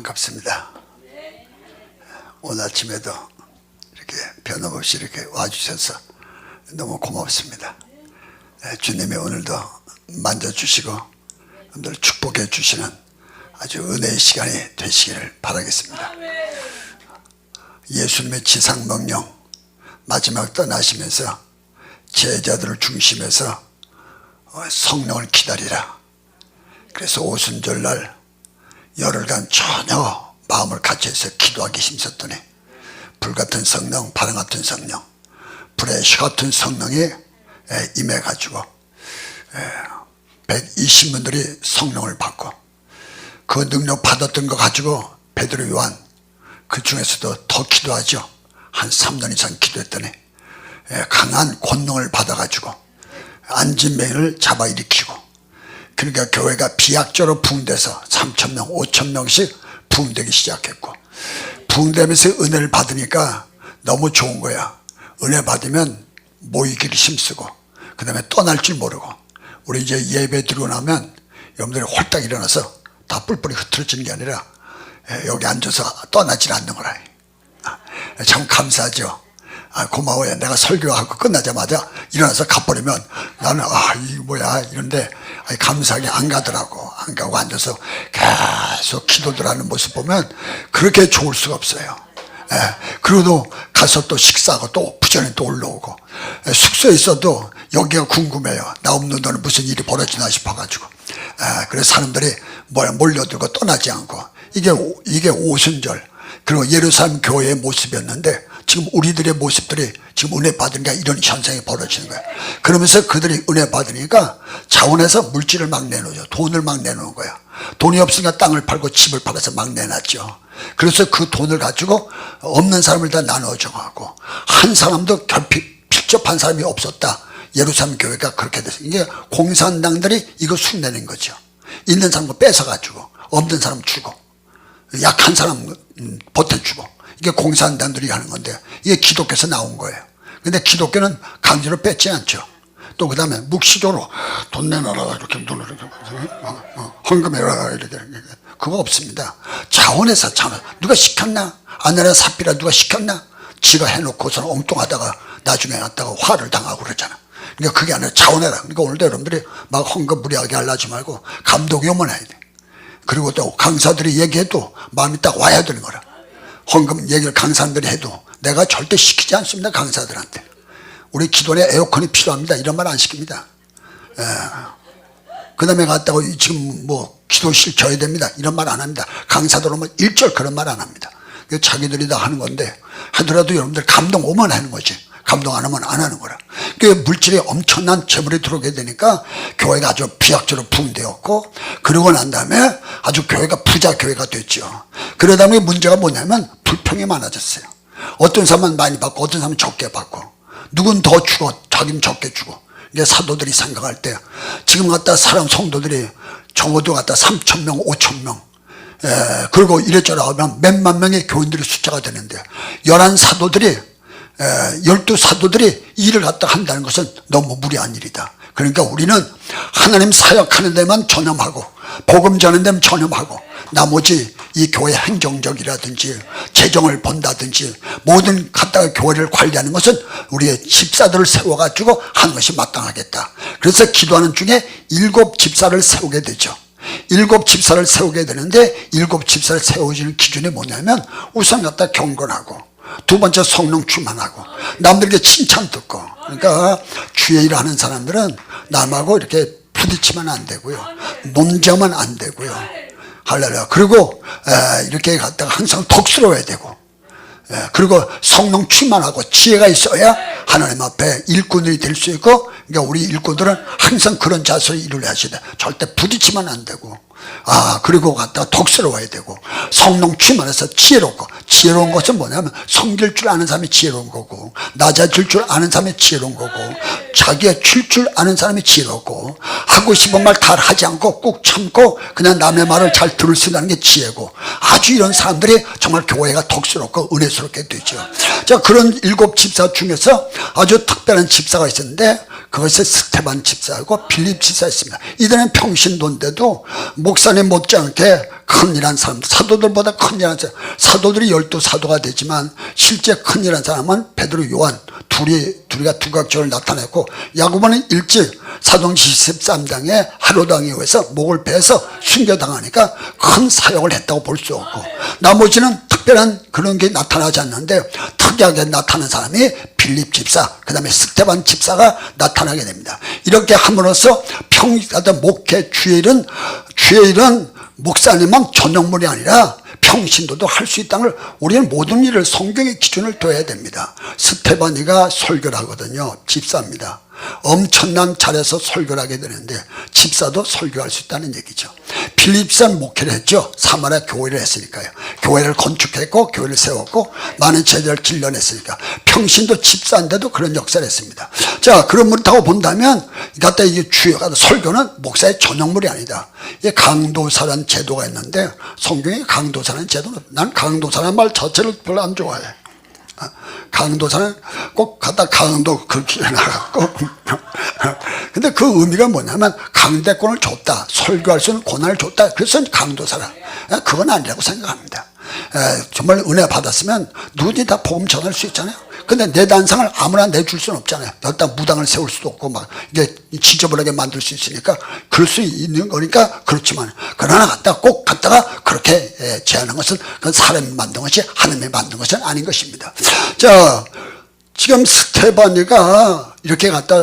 반갑습니다. 오늘 아침에도 이렇게 변함없이 이렇게 와주셔서 너무 고맙습니다. 주님이 오늘도 만져주시고 여러분들 축복해 주시는 아주 은혜의 시간이 되시기를 바라겠습니다. 예수님의 지상명령 마지막 떠나시면서 제자들을 중심해서 성령을 기다리라. 그래서 오순절날 열흘간 전혀 마음을 같이해서 기도하기 힘썼더니 불같은 성령, 바람 같은 성령, 불의 시 같은 성령이 임해가지고 120분들이 성령을 받고 그 능력 받았던 거 가지고 베드로, 요한 그 중에서도 더 기도하죠. 한 3년 이상 기도했더니 강한 권능을 받아가지고 안진뱅이를 잡아일으키고, 그러니까 교회가 비약적으로 부흥돼서 3,000명, 5,000명씩 부흥되기 시작했고, 부흥되면서 은혜를 받으니까 너무 좋은 거야. 은혜 받으면 모이기를 힘쓰고 그 다음에 떠날 줄 모르고, 우리 이제 예배 드리고 나면 여러분들이 홀딱 일어나서 다 뿔뿔이 흐트러지는 게 아니라 여기 앉아서 떠나질 않는 거라. 참 감사하죠. 고마워요. 내가 설교하고 끝나자마자 일어나서 가버리면 나는 이거 뭐야 이런데 감사하게 안 가더라고. 안 가고 앉아서 계속 기도들 하는 모습 보면 그렇게 좋을 수가 없어요. 그리고 가서 또 식사하고 또 부전에 또 올라오고, 숙소에 있어도 여기가 궁금해요. 나 없는 데는 무슨 일이 벌어지나 싶어가지고. 그래서 사람들이 몰려들고 떠나지 않고, 이게 오순절 그리고 예루살렘 교회의 모습이었는데 지금 우리들의 모습들이 지금 은혜 받으니까 이런 현상이 벌어지는 거예요. 그러면서 그들이 은혜 받으니까 자원해서 물질을 막 내놓죠. 돈을 막 내놓은 거야. 돈이 없으니까 땅을 팔고 집을 팔아서 막 내놨죠. 그래서 그 돈을 가지고 없는 사람을 다 나눠줘가고 한 사람도 결핍 필접한 사람이 없었다. 예루살렘 교회가 그렇게 됐어요. 이게 공산당들이 이거 흉내낸 거죠. 있는 사람 거 뺏어가지고 없는 사람 주고 약한 사람 보태주고, 이게 공산당들이 하는 건데 이게 기독교에서 나온 거예요. 근데 기독교는 강제로 뺏지 않죠. 또 그 다음에 묵시적으로 돈 내놔라 이렇게 돈을 이렇게 헌금해라 이렇게 그거 없습니다. 자원해서 자원. 누가 시켰나? 아내나 삽비라 누가 시켰나? 지가 해놓고서는 엉뚱하다가 나중에 갔다가 화를 당하고 그러잖아. 그러니까 그게 아니라 자원해라. 그러니까 오늘도 여러분들이 막 헌금 무리하게 하려지 말고 감독이 오면 해야 돼. 그리고 또 강사들이 얘기해도 마음이 딱 와야 되는 거라. 헌금 얘기를 강사들이 해도 내가 절대 시키지 않습니다. 강사들한테 우리 기도에 에어컨이 필요합니다 이런 말 안 시킵니다. 그 다음에 갔다고 지금 뭐 기도실 져야 됩니다 이런 말 안 합니다. 강사들 오면 일절 그런 말 안 합니다. 자기들이 다 하는 건데 하더라도 여러분들 감동 오면 하는 거지, 감동 안 하면 안 하는 거라. 그 물질이 엄청난 재물이 들어오게 되니까 교회가 아주 비약적으로 부흥되었고, 그러고 난 다음에 아주 교회가 부자 교회가 됐죠. 그러다 보니 문제가 뭐냐면 불평이 많아졌어요. 어떤 사람은 많이 받고 어떤 사람은 적게 받고, 누군 더 주고 자기는 적게 주고. 이게 사도들이 생각할 때 지금 갖다 사람 성도들이 적어도 갖다 3,000명 5,000명 그리고 이래저래 하면 몇만 명의 교인들의 숫자가 되는데 11사도들이 12사도들이 일을 갖다 한다는 것은 너무 무리한 일이다. 그러니까 우리는 하나님 사역하는 데만 전념하고 복음 전하는 데만 전념하고 나머지 이 교회 행정적이라든지 재정을 본다든지 모든 갖다가 교회를 관리하는 것은 우리의 집사들을 세워가지고 하는 것이 마땅하겠다. 그래서 기도하는 중에 7 집사를 세우게 되죠. 7 집사를 세우게 되는데 7 집사를 세워지는 기준이 뭐냐면 우선 갖다 경건하고, 두 번째 성령 충만하고, 남들에게 칭찬 듣고. 그러니까 주의 일을 하는 사람들은 남하고 이렇게 부딪히면 안 되고요, 논쟁하면 안 되고요. 할렐루야. 그리고 이렇게 갖다가 항상 덕스러워야 되고, 그리고 성령 충만하고 지혜가 있어야 하나님 앞에 일꾼이 될 수 있고. 그러니까 우리 일꾼들은 항상 그런 자세로 일을 하셔야 돼. 절대 부딪히면 안 되고, 그리고 갖다가 덕스러워야 되고, 성령 충만해서 지혜롭고. 지혜로운 것은 뭐냐면 섬길 줄 아는 사람이 지혜로운 거고, 낮아질 줄 아는 사람이 지혜로운 거고, 자기의 줄 아는 사람이 지혜롭고, 하고 싶은 말 다 하지 않고 꾹 참고 그냥 남의 말을 잘 들을 수 있는 게 지혜고, 아주 이런 사람들이 정말 교회가 덕스럽고 은혜스럽게 되죠. 자, 그런 7 집사 중에서 아주 특별한 집사가 있었는데 그것이 스테반 집사하고 빌립 집사였습니다. 이들은 평신도인데도 목사님 못지않게 큰일한 사람, 사도들보다 큰일한 사람, 사도들이 12사도가 되지만 실제 큰일한 사람은 베드로, 요한 둘이가 두각적으로 나타냈고, 야고보는 일찍 사도행전 13장에 헤로당에 의해서 목을 베서 순교당하니까 큰 사역을 했다고 볼 수 없고, 나머지는 특별한 그런 게 나타나지 않는데 특이하게 나타난 사람이 빌립 집사, 그 다음에 스데반 집사가 나타나게 됩니다. 이렇게 함으로써 목회 주일은 목사님만 전용물이 아니라 평신도도 할 수 있다는 걸, 우리는 모든 일을 성경의 기준을 둬야 됩니다. 스데반이가 설교를 하거든요. 집사입니다. 엄청난 자리에서 설교를 하게 되는데 집사도 설교할 수 있다는 얘기죠. 빌립 집사는 목회를 했죠. 사마리아 교회를 했으니까요. 교회를 건축했고 교회를 세웠고 많은 제자를 길러냈으니까 평신도 집사인데도 그런 역사를 했습니다. 자, 그렇다고 본다면 갖다 이게 주요가 설교는 목사의 전용물이 아니다. 이게 강도사라는 제도가 있는데 성경에 강도사라는 제도는, 난 강도사라는 말 자체를 별로 안 좋아해. 강도사는 꼭 갖다 강도 그렇게 나갔고 근데 그 의미가 뭐냐면 강대권을 줬다, 설교할 수 있는 권한을 줬다, 그래서 강도사라. 그건 아니라고 생각합니다. 정말 은혜 받았으면 누구든지 다 복음 전할 수 있잖아요. 근데 내 단상을 아무나 내줄 수는 없잖아요. 여기다 무당을 세울 수도 없고 막 이게 지저분하게 만들 수 있으니까 그럴 수 있는 거니까 그렇지만, 그러나 꼭 갖다가 그렇게 제안한 것은 그건 사람이 만든 것이 하나님이 만든 것은 아닌 것입니다. 자, 지금 스데반이가 이렇게 갖다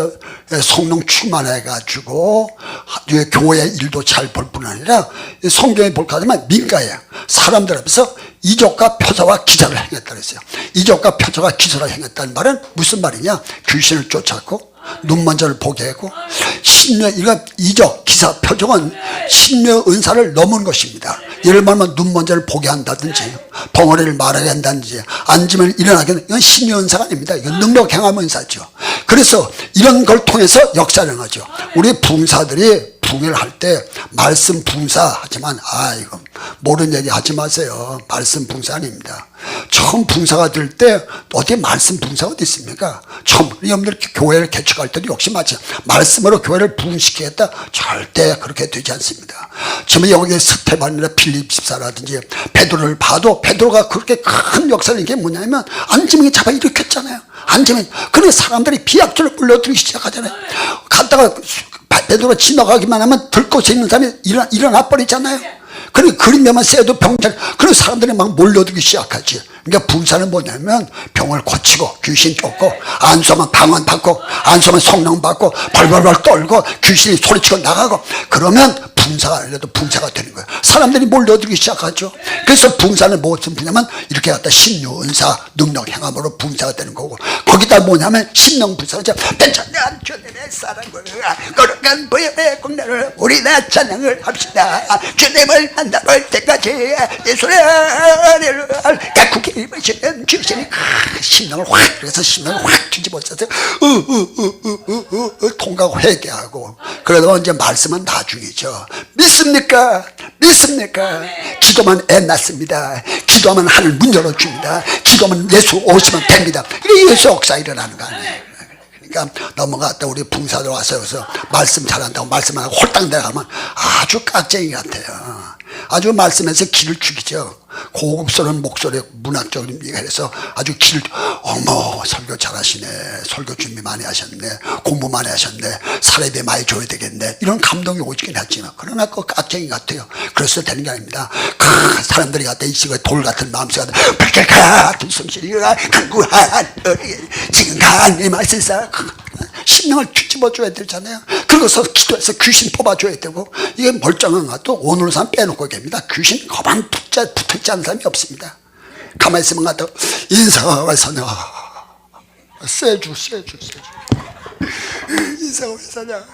성령 충만해가지고 교회 일도 잘 볼 뿐 아니라 성경에 볼까 하면 민가예요. 사람들 앞에서 이적과 표적과 기사를 행했다 그랬어요. 이적과 표적과 기사를 행했다는 말은 무슨 말이냐? 귀신을 쫓았고 눈먼저를 보게 하고 신묘, 이거 이적, 기사, 표적은 신묘 은사를 넘은 것입니다. 예를 들면 눈먼저를 보게 한다든지 벙어리를 말하게 한다든지 앉으면 일어나게 하는, 이건 신묘 은사가 아닙니다. 이건 능력 행함 은사죠. 그래서 이런 걸 통해서 역사를 하죠. 우리 부흥사들이 부흥을 할 때 말씀 부흥사 하지만 이거 모르는 얘기 하지 마세요. 말씀 부흥사 아닙니다. 처음 부흥사가 될 때 어떻게 말씀 부흥사가 어디 있습니까? 처음 여러분들 교회를 개척할 때도 역시 마찬가지, 말씀으로 교회를 부흥시키겠다, 절대 그렇게 되지 않습니다. 지금 여기 스데반이나 빌립 집사라든지 베드로를 봐도 베드로가 그렇게 큰 역사를 한 게 뭐냐면 안지명이 잡아 일으켰잖아요. 안지명. 그런데 사람들이 비약절로 끌려들기 시작하잖아요. 갔다가 베드로 지나가기만 하면 들것에 있는 사람이 일어나 버리잖아요. 그리고 그림자만 쎄도 병잘, 그런 사람들이 막 몰려들기 시작하지. 그러니까 부흥사는 뭐냐면 병을 고치고 귀신 쫓고 안수하면 방언 받고 안수하면 성령 받고 벌벌벌 떨고 귀신이 소리치고 나가고, 그러면 부흥사가 아니라도 부흥사가 되는 거예요. 사람들이 몰려들기 시작하죠. 그래서 부흥사는 무엇을 부냐면 이렇게 갖다 신유 은사 능력 행함으로 부흥사가 되는 거고, 거기다 뭐냐면 신명부사죠. 괜찮아 주님의 사랑을 거룩한 보혈의 공로를 우리 다 찬양을 합시다. 주님을 한다볼 때까지 예수를 가꾸게 입으시는 귀신이 신명을 확, 그래서 신명을 확 뒤집어서 통과하고 회개하고, 그러다 이제 말씀은 나중이죠. 믿습니까? 믿습니까? 기도만 애 낳습니다. 기도하면 하늘 문 열어줍니다. 기도하면 예수 오시면 됩니다. 이게 예수 역사 일어나는 거 아니에요. 그러니까 넘어갔다 우리 붕사들 와서 여기서 말씀 잘한다고 말씀하고 홀딱 내려가면 아주 깍쟁이 같아요. 아주 말씀에서 기를 죽이죠. 고급스러운 목소리, 문학적인 얘기해서 아주 기를, 어머 설교 잘하시네, 설교 준비 많이 하셨네, 공부 많이 하셨네, 사례비 많이 줘야 되겠네, 이런 감동이 오지긴 하지만, 그러나 그 깍쟁이 같아요. 그래서 되는 게 아닙니다. 사람들이 갖다 이 시간에 돌 같은 마음속 불길 같은 성실이가 강구한 지금 강이 마실사 신명을 뒤집어줘야 되잖아요. 그래서 기도해서 귀신 뽑아줘야 되고, 이게 멀쩡한 것도 오늘 사람 빼놓고 계십니다. 귀신 거반 붙어있지 않은 사람이 없습니다. 가만히 있으면 갖다 인사가 왜 사냐, 세주 인사가 왜 사냐.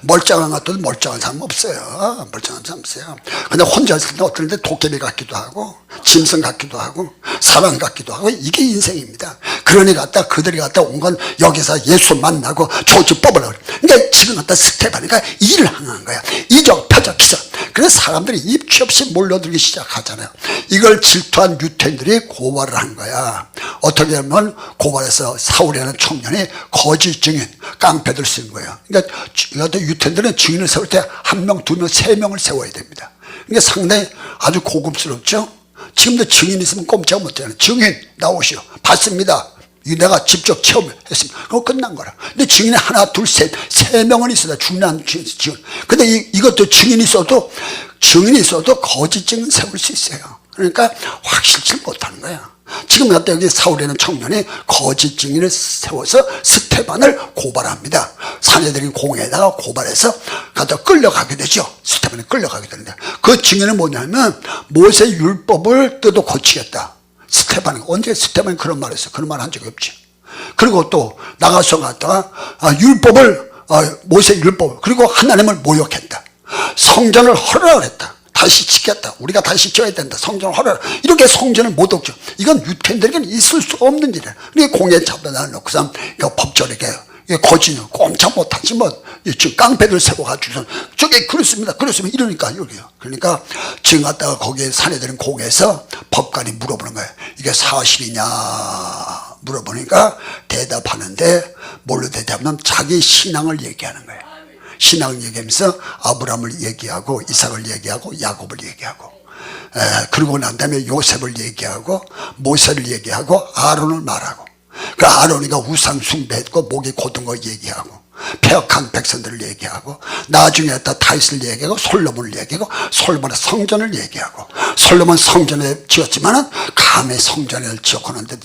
멀쩡한 것도 멀쩡한 사람 없어요. 멀쩡한 사람 없어요. 근데 혼자 있을 때 어떨 때 도깨비 같기도 하고 짐승 같기도 하고 사람 같기도 하고, 이게 인생입니다. 그러니 갖다 그들이 갖다 온 건 여기서 예수 만나고 조지 뽑으려고. 그러니까 지금 갖다 스데반이가 일을 하는 거야. 이적 표적 기사. 그래서 사람들이 입취 없이 몰려들기 시작하잖아요. 이걸 질투한 유태인들이 고발을 한 거야. 어떻게 하면 고발해서 사울이라는 청년이 거짓 증인 깡패들 쓴 거예요. 그러니까 유태인들은 증인을 세울 때 한 명, 두 명, 세 명을 세워야 됩니다. 이게 상당히 아주 고급스럽죠. 지금도 증인 있으면 꼼짝 못해요. 증인 나오시오. 봤습니다. 이거 내가 직접 체험했습니다. 그거 끝난 거라. 근데 증인이 하나, 둘, 셋, 세 명은 있어야 중요한 증인. 근데 이것도 증인이 있어도 거짓 증인 세울 수 있어요. 그러니까 확실치 못하는 거야. 지금 갖다 여기 사울이라는 청년이 거짓 증인을 세워서 스테반을 고발합니다. 사내들이 공회에다가 고발해서 갖다 끌려가게 되죠. 스테반이 끌려가게 되는데 그 증인은 뭐냐면 모세 율법을 뜯어 고치겠다. 스테반이 언제 스테반이 그런 말을 했어? 그런 말 한 적이 없지. 그리고 또 나가서 갔다가 모세 율법을 그리고 하나님을 모욕했다. 성전을 허락을 했다. 다시 짓겠다. 우리가 다시 지어야 된다. 성전을 허락. 이렇게 성전을 못 얻죠. 이건 유태인들에게는 있을 수 없는 일이야. 그러니까 공에 잡아다 놓고서 법절에게 거짓은 꼼짝 못하지 뭐 지금 깡패들 세워가지고 저게 그렇습니다. 이러니까 여기요. 그러니까 지금 갔다가 거기에 사내들은 공에서 법관이 물어보는 거예요. 이게 사실이냐 물어보니까 대답하는데 뭘로 대답하면 자기 신앙을 얘기하는 거예요. 신앙을 얘기하면서 아브라함을 얘기하고 이삭을 얘기하고 야곱을 얘기하고 그러고 난 다음에 요셉을 얘기하고 모세를 얘기하고 아론을 말하고 그 아론이가 우상 숭배했고 목이 곧은 거 얘기하고 폐역한 백성들을 얘기하고 나중에 또 다윗을 얘기하고 솔로몬을 얘기하고 솔로몬의 성전을 얘기하고 솔로몬 성전을 지었지만은 감히 성전을 지었는데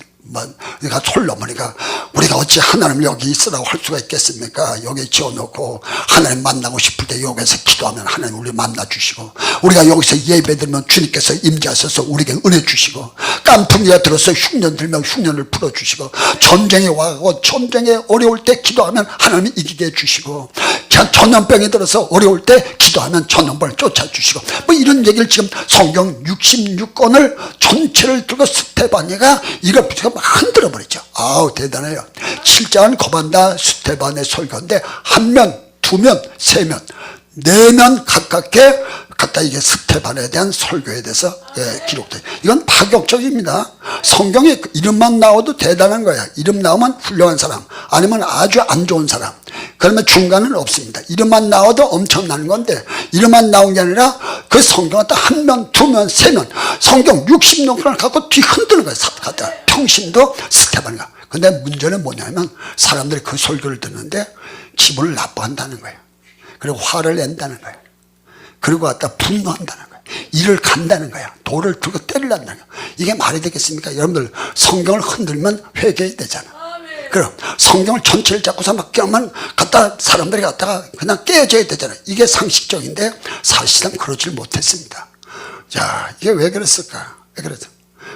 그러니까 솔로몬이가 우리가 어찌 하나님 여기 있으라고 할 수가 있겠습니까? 여기 지어놓고 하나님 만나고 싶을 때 여기서 기도하면 하나님 우리 만나주시고 우리가 여기서 예배드리면 주님께서 임재하셔서 우리에게 은혜 주시고 깐풍기가 들어서 흉년 들면 흉년을 풀어주시고 전쟁이 와고 전쟁에 어려울 때 기도하면 하나님이 이기게 해주시고 전염병이 들어서 어려울 때 기도하면 전염병을 쫓아주시고 뭐 이런 얘기를 지금 성경 66권을 전체를 들고 스테반이가 이걸 막 흔들어버리죠. 아우 대단해요. 7장은 거반다 스테반의 설교인데 한 면, 두 면, 세 면, 네 면 가깝게 갖다 이게 스테반에 대한 설교에 대해서 기록돼요. 이건 파격적입니다. 성경에 이름만 나와도 대단한 거야. 이름 나오면 훌륭한 사람 아니면 아주 안 좋은 사람 그러면 중간은 없습니다. 이름만 나와도 엄청난 건데 이름만 나온 게 아니라 그 성경은 한 면, 두 면, 세 면 성경 60년을 갖고 뒤 흔드는 거예요. 갖다 평신도 스테반이가. 근데 문제는 뭐냐면 사람들이 그 설교를 듣는데 기분을 나빠한다는 거예요. 그리고 화를 낸다는 거예요. 그리고 갖다 분노한다는 거예요. 이를 간다는 거야. 돌을 들고 때리려는 거야. 이게 말이 되겠습니까? 여러분들 성경을 흔들면 회개해야 되잖아. 그럼 성경을 전체를 잡고서 막 깨우면 갖다 사람들이 갖다가 그냥 깨어져야 되잖아. 이게 상식적인데 사실상 그러질 못했습니다. 자, 이게 왜 그랬을까? 왜 그랬어?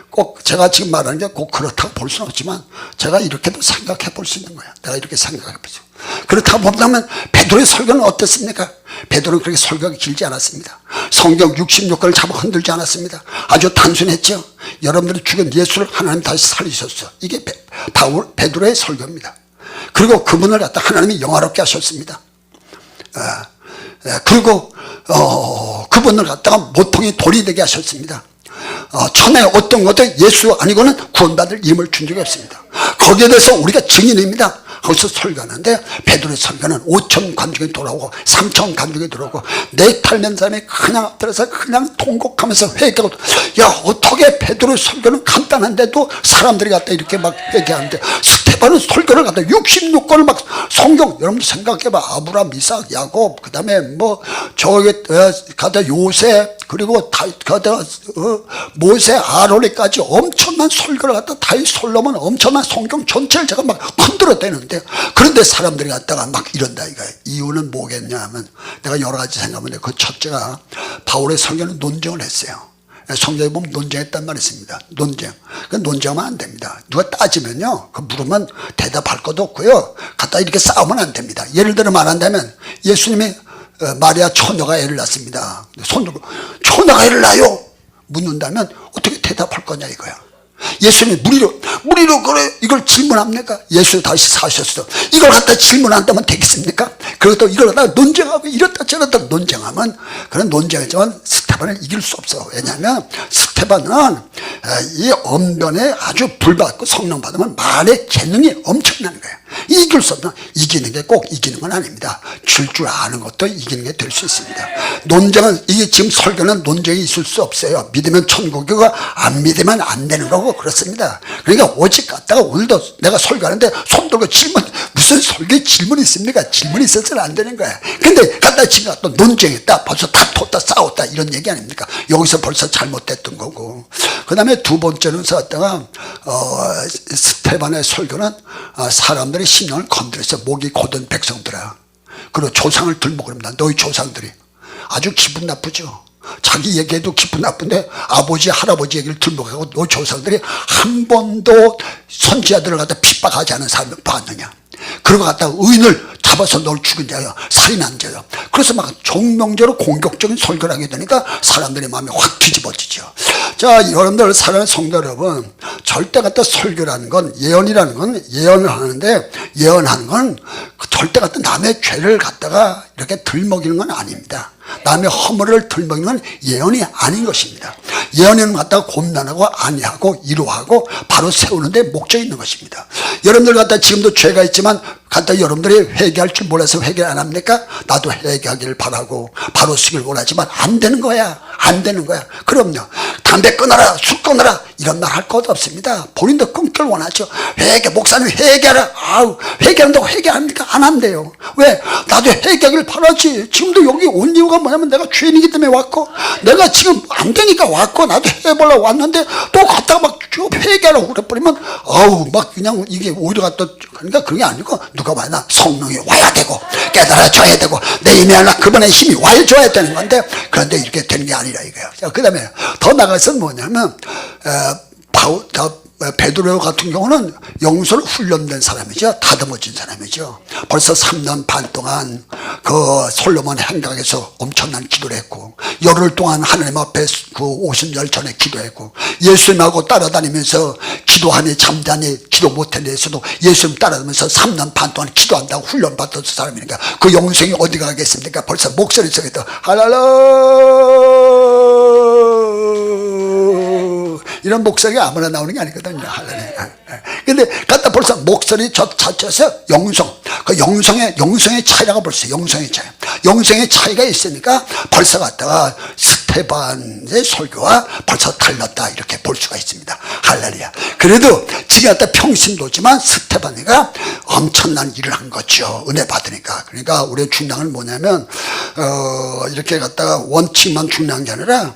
꼭 제가 지금 말하는 게 꼭 그렇다고 볼 수는 없지만 제가 이렇게도 생각해 볼 수 있는 거야. 내가 이렇게 생각해 보죠. 그렇다고 본다면 베드로의 설교는 어땠습니까? 베드로는 그렇게 설교가 길지 않았습니다. 성경 66권을 잡아 흔들지 않았습니다. 아주 단순했죠. 여러분들이 죽은 예수를 하나님 다시 살리셨어. 이게 베드로의 설교입니다. 그리고 그분을 갖다 하나님이 영화롭게 하셨습니다. 그리고 그분을 갖다가 모퉁이 돌이 되게 하셨습니다. 천하에 어떤 것도 예수 아니고는 구원받을 힘을 준 적이 없습니다. 거기에 대해서 우리가 증인입니다. 거기서 설교하는데 베드로의 설교는 5천 관중이 돌아오고 3천 관중이 들어오고 내 닮은 사람이 그냥 앞들어서 그냥 통곡하면서 회개하고 야 어떻게 베드로의 설교는 간단한데도 사람들이 갖다 이렇게 막 회개하는데 스테반은 설교를 갖다 66권을 막 성경 여러분 생각해봐. 아브라함 이삭 야곱 그 다음에 뭐 저기 가다 요셉 그리고 가다 모세 아론에까지 엄청난 설교를 갖다 다윗 솔로몬 엄청난 성경 전체를 제가 막 흔들어대는데 그런데 사람들이 갖다가 막 이런다 이거예요. 이유는 뭐겠냐 하면 내가 여러 가지 생각하는데 그 첫째가 바울의 설교는 논쟁을 했어요. 성경에 보면 논쟁했단 말이 있습니다. 논쟁. 그 논쟁하면 안 됩니다. 누가 따지면요. 그 물으면 대답할 것도 없고요. 갖다 이렇게 싸우면 안 됩니다. 예를 들어 말한다면 예수님이 마리아 처녀가 애를 낳습니다. 손들고 처녀가 애를 낳아요. 묻는다면 어떻게 대답할 거냐 이거야. 예수님이 무리로 그래 이걸 질문합니까? 예수 다시 사셨어. 이걸 갖다 질문한다면 되겠습니까? 그리고 또 이걸 갖다가 논쟁하고 이렇다 저렇다 논쟁하면 그런 논쟁이지만 스테반을 이길 수 없어. 왜냐하면 스테반은 이 언변에 아주 불받고 성령 받으면 말의 재능이 엄청나는 거예요. 이길 수 없나? 이기는 게 꼭 이기는 건 아닙니다. 줄 아는 것도 이기는 게 될 수 있습니다. 논쟁은 이게 지금 설교는 논쟁이 있을 수 없어요. 믿으면 천국이고 안 믿으면 안 되는 거고 그렇습니다. 그러니까 오직 갔다가 오늘도 내가 설교하는데 손 들고 질문, 무슨 설교에 질문이 있습니까? 질문이 있어서는 안 되는 거야. 근데 갔다 지금 또 논쟁했다, 벌써 다퉜다, 싸웠다 이런 얘기 아닙니까? 여기서 벌써 잘못됐던 거고. 그 다음에 두 번째는 갔다가 스테반의 설교는 사람들의 심령을 건드렸어. 목이 곧은 백성들아. 그리고 조상을 들먹으랍니다. 너희 조상들이. 아주 기분 나쁘죠. 자기 얘기해도 기분 나쁜데 아버지 할아버지 얘기를 들먹하고 너희 조상들이 한 번도 선지자들을 갖다 핍박하지 않은 사람을 봤느냐. 그러고 갖다 의인을 잡아서 널 죽인 자여 살인한 자여. 그래서 막 정명적으로 공격적인 설교를 하게 되니까 사람들의 마음이 확 뒤집어지죠. 자, 여러분들 사랑하는 성도 여러분, 절대 갖다 설교라는 건, 예언이라는 건 예언을 하는데, 예언하는 건 절대 갖다 남의 죄를 갖다가 이렇게 들먹이는 건 아닙니다. 남의 허물을 들먹이는 건 예언이 아닌 것입니다. 예언에는 갖다가 곤란하고 안위하고 이루하고 바로 세우는데 목적이 있는 것입니다. 여러분들 갖다 지금도 죄가 있지만 갖다 여러분들이 회개할 줄 몰라서 회개 안 합니까? 나도 회개하기를 바라고 바로 쓰기를 원하지만 안 되는 거야. 안 되는 거야. 그럼요. 담배 끊어라, 술 끊어라 이런 말 할 것도 없습니다. 본인도 끊길 원하죠. 회개, 목사님 회개하라. 아우, 회개한다고 회개합니까? 안 한대요. 왜? 나도 회개하기를 바라지. 지금도 여기 온 이유가 뭐냐면 내가 죄인이기 때문에 왔고, 내가 지금 안 되니까 왔고, 나도 해보려고 왔는데 또 갔다가 막 회개하라고 그래버리면 아우 막 그냥 이게 오히려 갖다. 그러니까 그게 아니고 누가 봐야 성령이 와야 되고 깨달아줘야 되고 내 힘이 아니라 그분의 힘이 와줘야 되는 건데, 그런데 이렇게 되는 게 아니라 이거예요. 자, 그 다음에 더 나가서 뭐냐면 베드로 같은 경우는 영성으로 훈련된 사람이죠. 다듬어진 사람이죠. 벌써 3년 반 동안 그 솔로몬 행각에서 엄청난 기도를 했고, 열흘 동안 하나님 앞에 그 50년 전에 기도했고, 예수님하고 따라다니면서 기도하니 잠자니 기도 못한 데에서도 예수님 따라다니면서 3년 반 동안 기도한다고 훈련받던 사람이니까 그 영성이 어디 가겠습니까? 벌써 목소리 속에도 할랄라 이런 목소리가 아무나 나오는 게 아니거든요. 근데 갖다 벌써 목소리 자체에서 영성, 그 영성의 차이라고 볼 수 있어요. 영성의 차이가 있으니까 벌써 갖다가 스테반의 설교와 벌써 달랐다 이렇게 볼 수가 있습니다. 할렐루야. 그래도 지금 갖다 평신도지만 스테반이가 엄청난 일을 한 거죠. 은혜 받으니까. 그러니까 우리의 중량은 뭐냐면 이렇게 갖다가 원칙만 중요한 게 아니라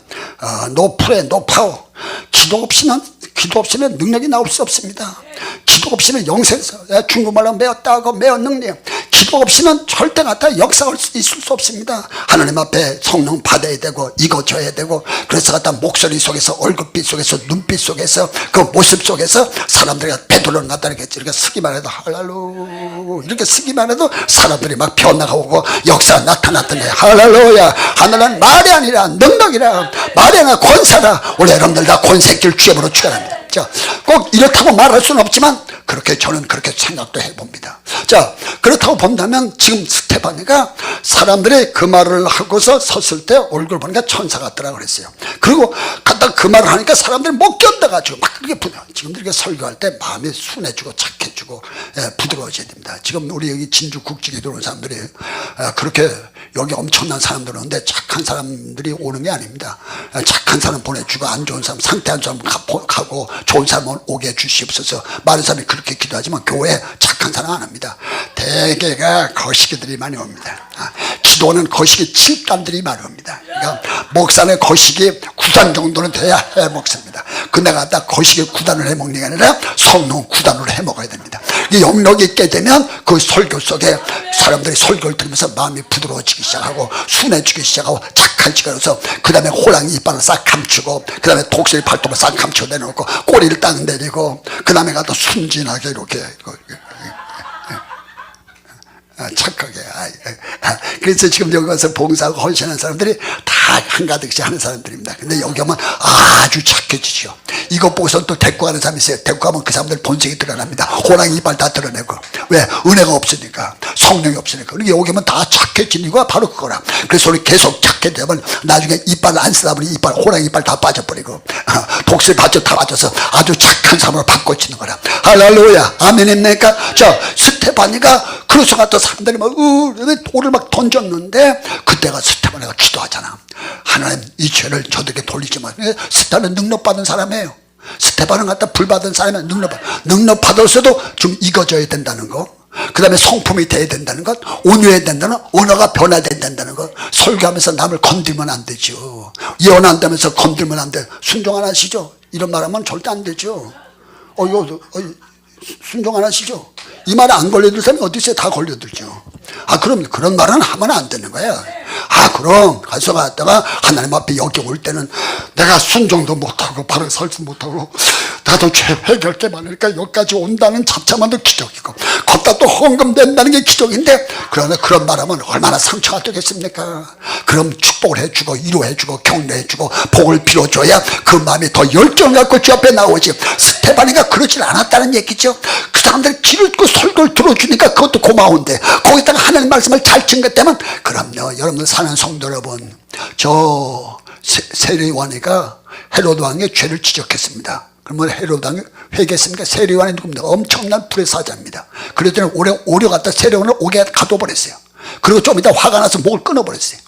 no prayer, no power. 기도 없이는 능력이 나올 수 없습니다. 기도 없이는 영생에서 중국말로 매었다고 매어 능력. 기도 없이는 절대 갖다 역사가 있을 수 없습니다. 하나님 앞에 성령 받아야 되고 익어져야 되고, 그래서 갖다 목소리 속에서 얼굴빛 속에서 눈빛 속에서 그 모습 속에서 사람들이 베드로를 갖다 이렇게 쓰기만 해도 할랄루 이렇게 쓰기만 해도 사람들이 막 변화가 오고 역사가 나타났던 거예요. 할랄루야. 하늘은 말이 아니라 능력이라, 말이 아니라 권세라. 우리 여러분들 다 권세길 주임으로 축원합니다. 자, 꼭 이렇다고 말할 수는 없지만 저는 그렇게 생각도 해봅니다. 자, 그렇다고 본다면 지금 스테반이가 사람들이 그 말을 하고서 섰을 때 얼굴 보니까 천사 같더라고 그랬어요. 그리고 갖다 그 말을 하니까 사람들이 못 견뎌가지고 막 그렇게 지금도 이렇게 설교할 때 마음이 순해지고 착해지고 부드러워져야 됩니다. 지금 우리 여기 진주 국직에 들어온 사람들이 그렇게 여기 엄청난 사람들 오는데 착한 사람들이 오는 게 아닙니다. 착한 사람 보내주고 안 좋은 사람, 상태한 사람 가고 좋은 사람은 오게 해주시옵소서. 많은 사람이 그렇게 기도하지만 교회에 착한 사람 안 합니다. 대개가 거시기들이 많이 옵니다. 기도는 거시기 7단들이 많이 옵니다. 그러니까 목사는 거시기 9단 정도는 돼야 해먹습니다. 근데 갖다 거시기 9단을 해먹는 게 아니라 성령 9단으로 해먹어야 됩니다. 이 영역이 있게 되면 그 설교 속에 사람들이 설교를 들으면서 마음이 부드러워지기 시작하고 순해지기 시작하고 착해지고, 그래서 그 다음에 호랑이 이빨을 싹 감추고, 그 다음에 독수리 발톱을 싹 감추고 내놓고 꼬리를 딱 내리고, 그 다음에 가서 순진하게 이렇게 착하게. 그래서 지금 여기 와서 봉사하고 헌신하는 사람들이 다 한가득씩 하는 사람들입니다. 근데 여기 오면 아주 착해지죠. 이것 보고서 또 데리고 가는 사람이 있어요. 데리고 가면 그 사람들 본색이 드러납니다. 호랑이 이빨 다 드러내고 왜? 은혜가 없으니까, 성령이 없으니까. 그러니까 여기 오면 다 착해지는 이유가 바로 그거라. 그래서 우리 계속 착해 되면 나중에 이빨 안 쓰다 보니 이빨, 호랑이 이빨 다 빠져버리고 독수리 밭도 다 빠져서 아주 착한 사람으로 바꿔지는 거라. 할렐루야. 아멘입니까? 자, 스테파니가 그래서 갔다 사람들이 막 돌을 막 던졌는데 그때가 스테파니가 기도하잖아. 하나님, 이 죄를 저들에게 돌리지 마. 스테파는 능력받은 사람이에요. 스테파는 갖다 불받은 사람은 능력받았어도 좀 익어져야 된다는 거, 그 다음에 성품이 돼야 된다는 것, 온유해야 된다는, 언어가 변화된다는 것, 설교하면서 남을 건들면 안 되죠. 예언한다면서 건들면 안 돼. 순종 안 하시죠? 이런 말 하면 절대 안 되죠. 순종 안 하시죠? 이 말 안 걸려들 사람이 어디 있어요? 다 걸려들죠. 그럼 그런 말은 하면 안 되는 거야. 그럼 가서 갔다가 하나님 앞에 여기 올 때는 내가 순종도 못하고 바로 살지 못하고 나도 죄 회개할 게 많으니까 여기까지 온다는 자체만도 기적이고 걷다 또 헌금된다는 게 기적인데, 그러나 그런 말하면 얼마나 상처가 되겠습니까? 그럼 축복을 해주고 위로해주고 격려해주고 복을 빌어줘야 그 마음이 더 열정을 갖고 주 앞에 나오지. 스테파니가 그러질 않았다는 얘기죠. 그 사람들이 길을 듣고 설교를 들어주니까 그것도 고마운데 거기다가 하나님 말씀을 잘 증거되면, 그럼요. 여러분들 사는 성도 여러분, 저 세례요한이가 헤로드 왕의 죄를 지적했습니다. 그러면 헤로드 왕이 회개했습니까? 세례요한이 누굽니까? 엄청난 불의 사자입니다. 그랬더니 오려 갖다 세례요한을 옥에 가둬버렸어요. 그리고 좀 이따 화가 나서 목을 끊어버렸어요.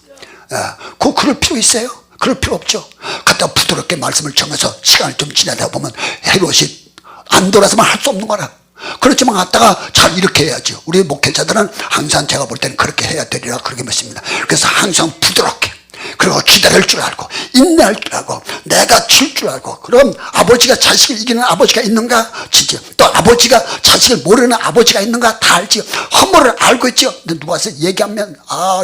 그거 그럴 필요 있어요? 그럴 필요 없죠. 갖다 부드럽게 말씀을 전해서 시간을 좀 지나다 보면 헤롯이 안 돌아서면 할 수 없는 거라. 그렇지만 갖다가 잘 이렇게 해야죠. 우리 목회자들은 항상 제가 볼 때는 그렇게 해야 되리라 그렇게 믿습니다. 그래서 항상 부드럽게, 그리고 기다릴 줄 알고 인내할 줄 알고 내가 질 줄 알고. 그럼 아버지가 자식을 이기는 아버지가 있는가? 지지. 또 아버지가 자식을 모르는 아버지가 있는가? 다 알지요. 허물을 알고 있죠. 근데 누가 와서 얘기하면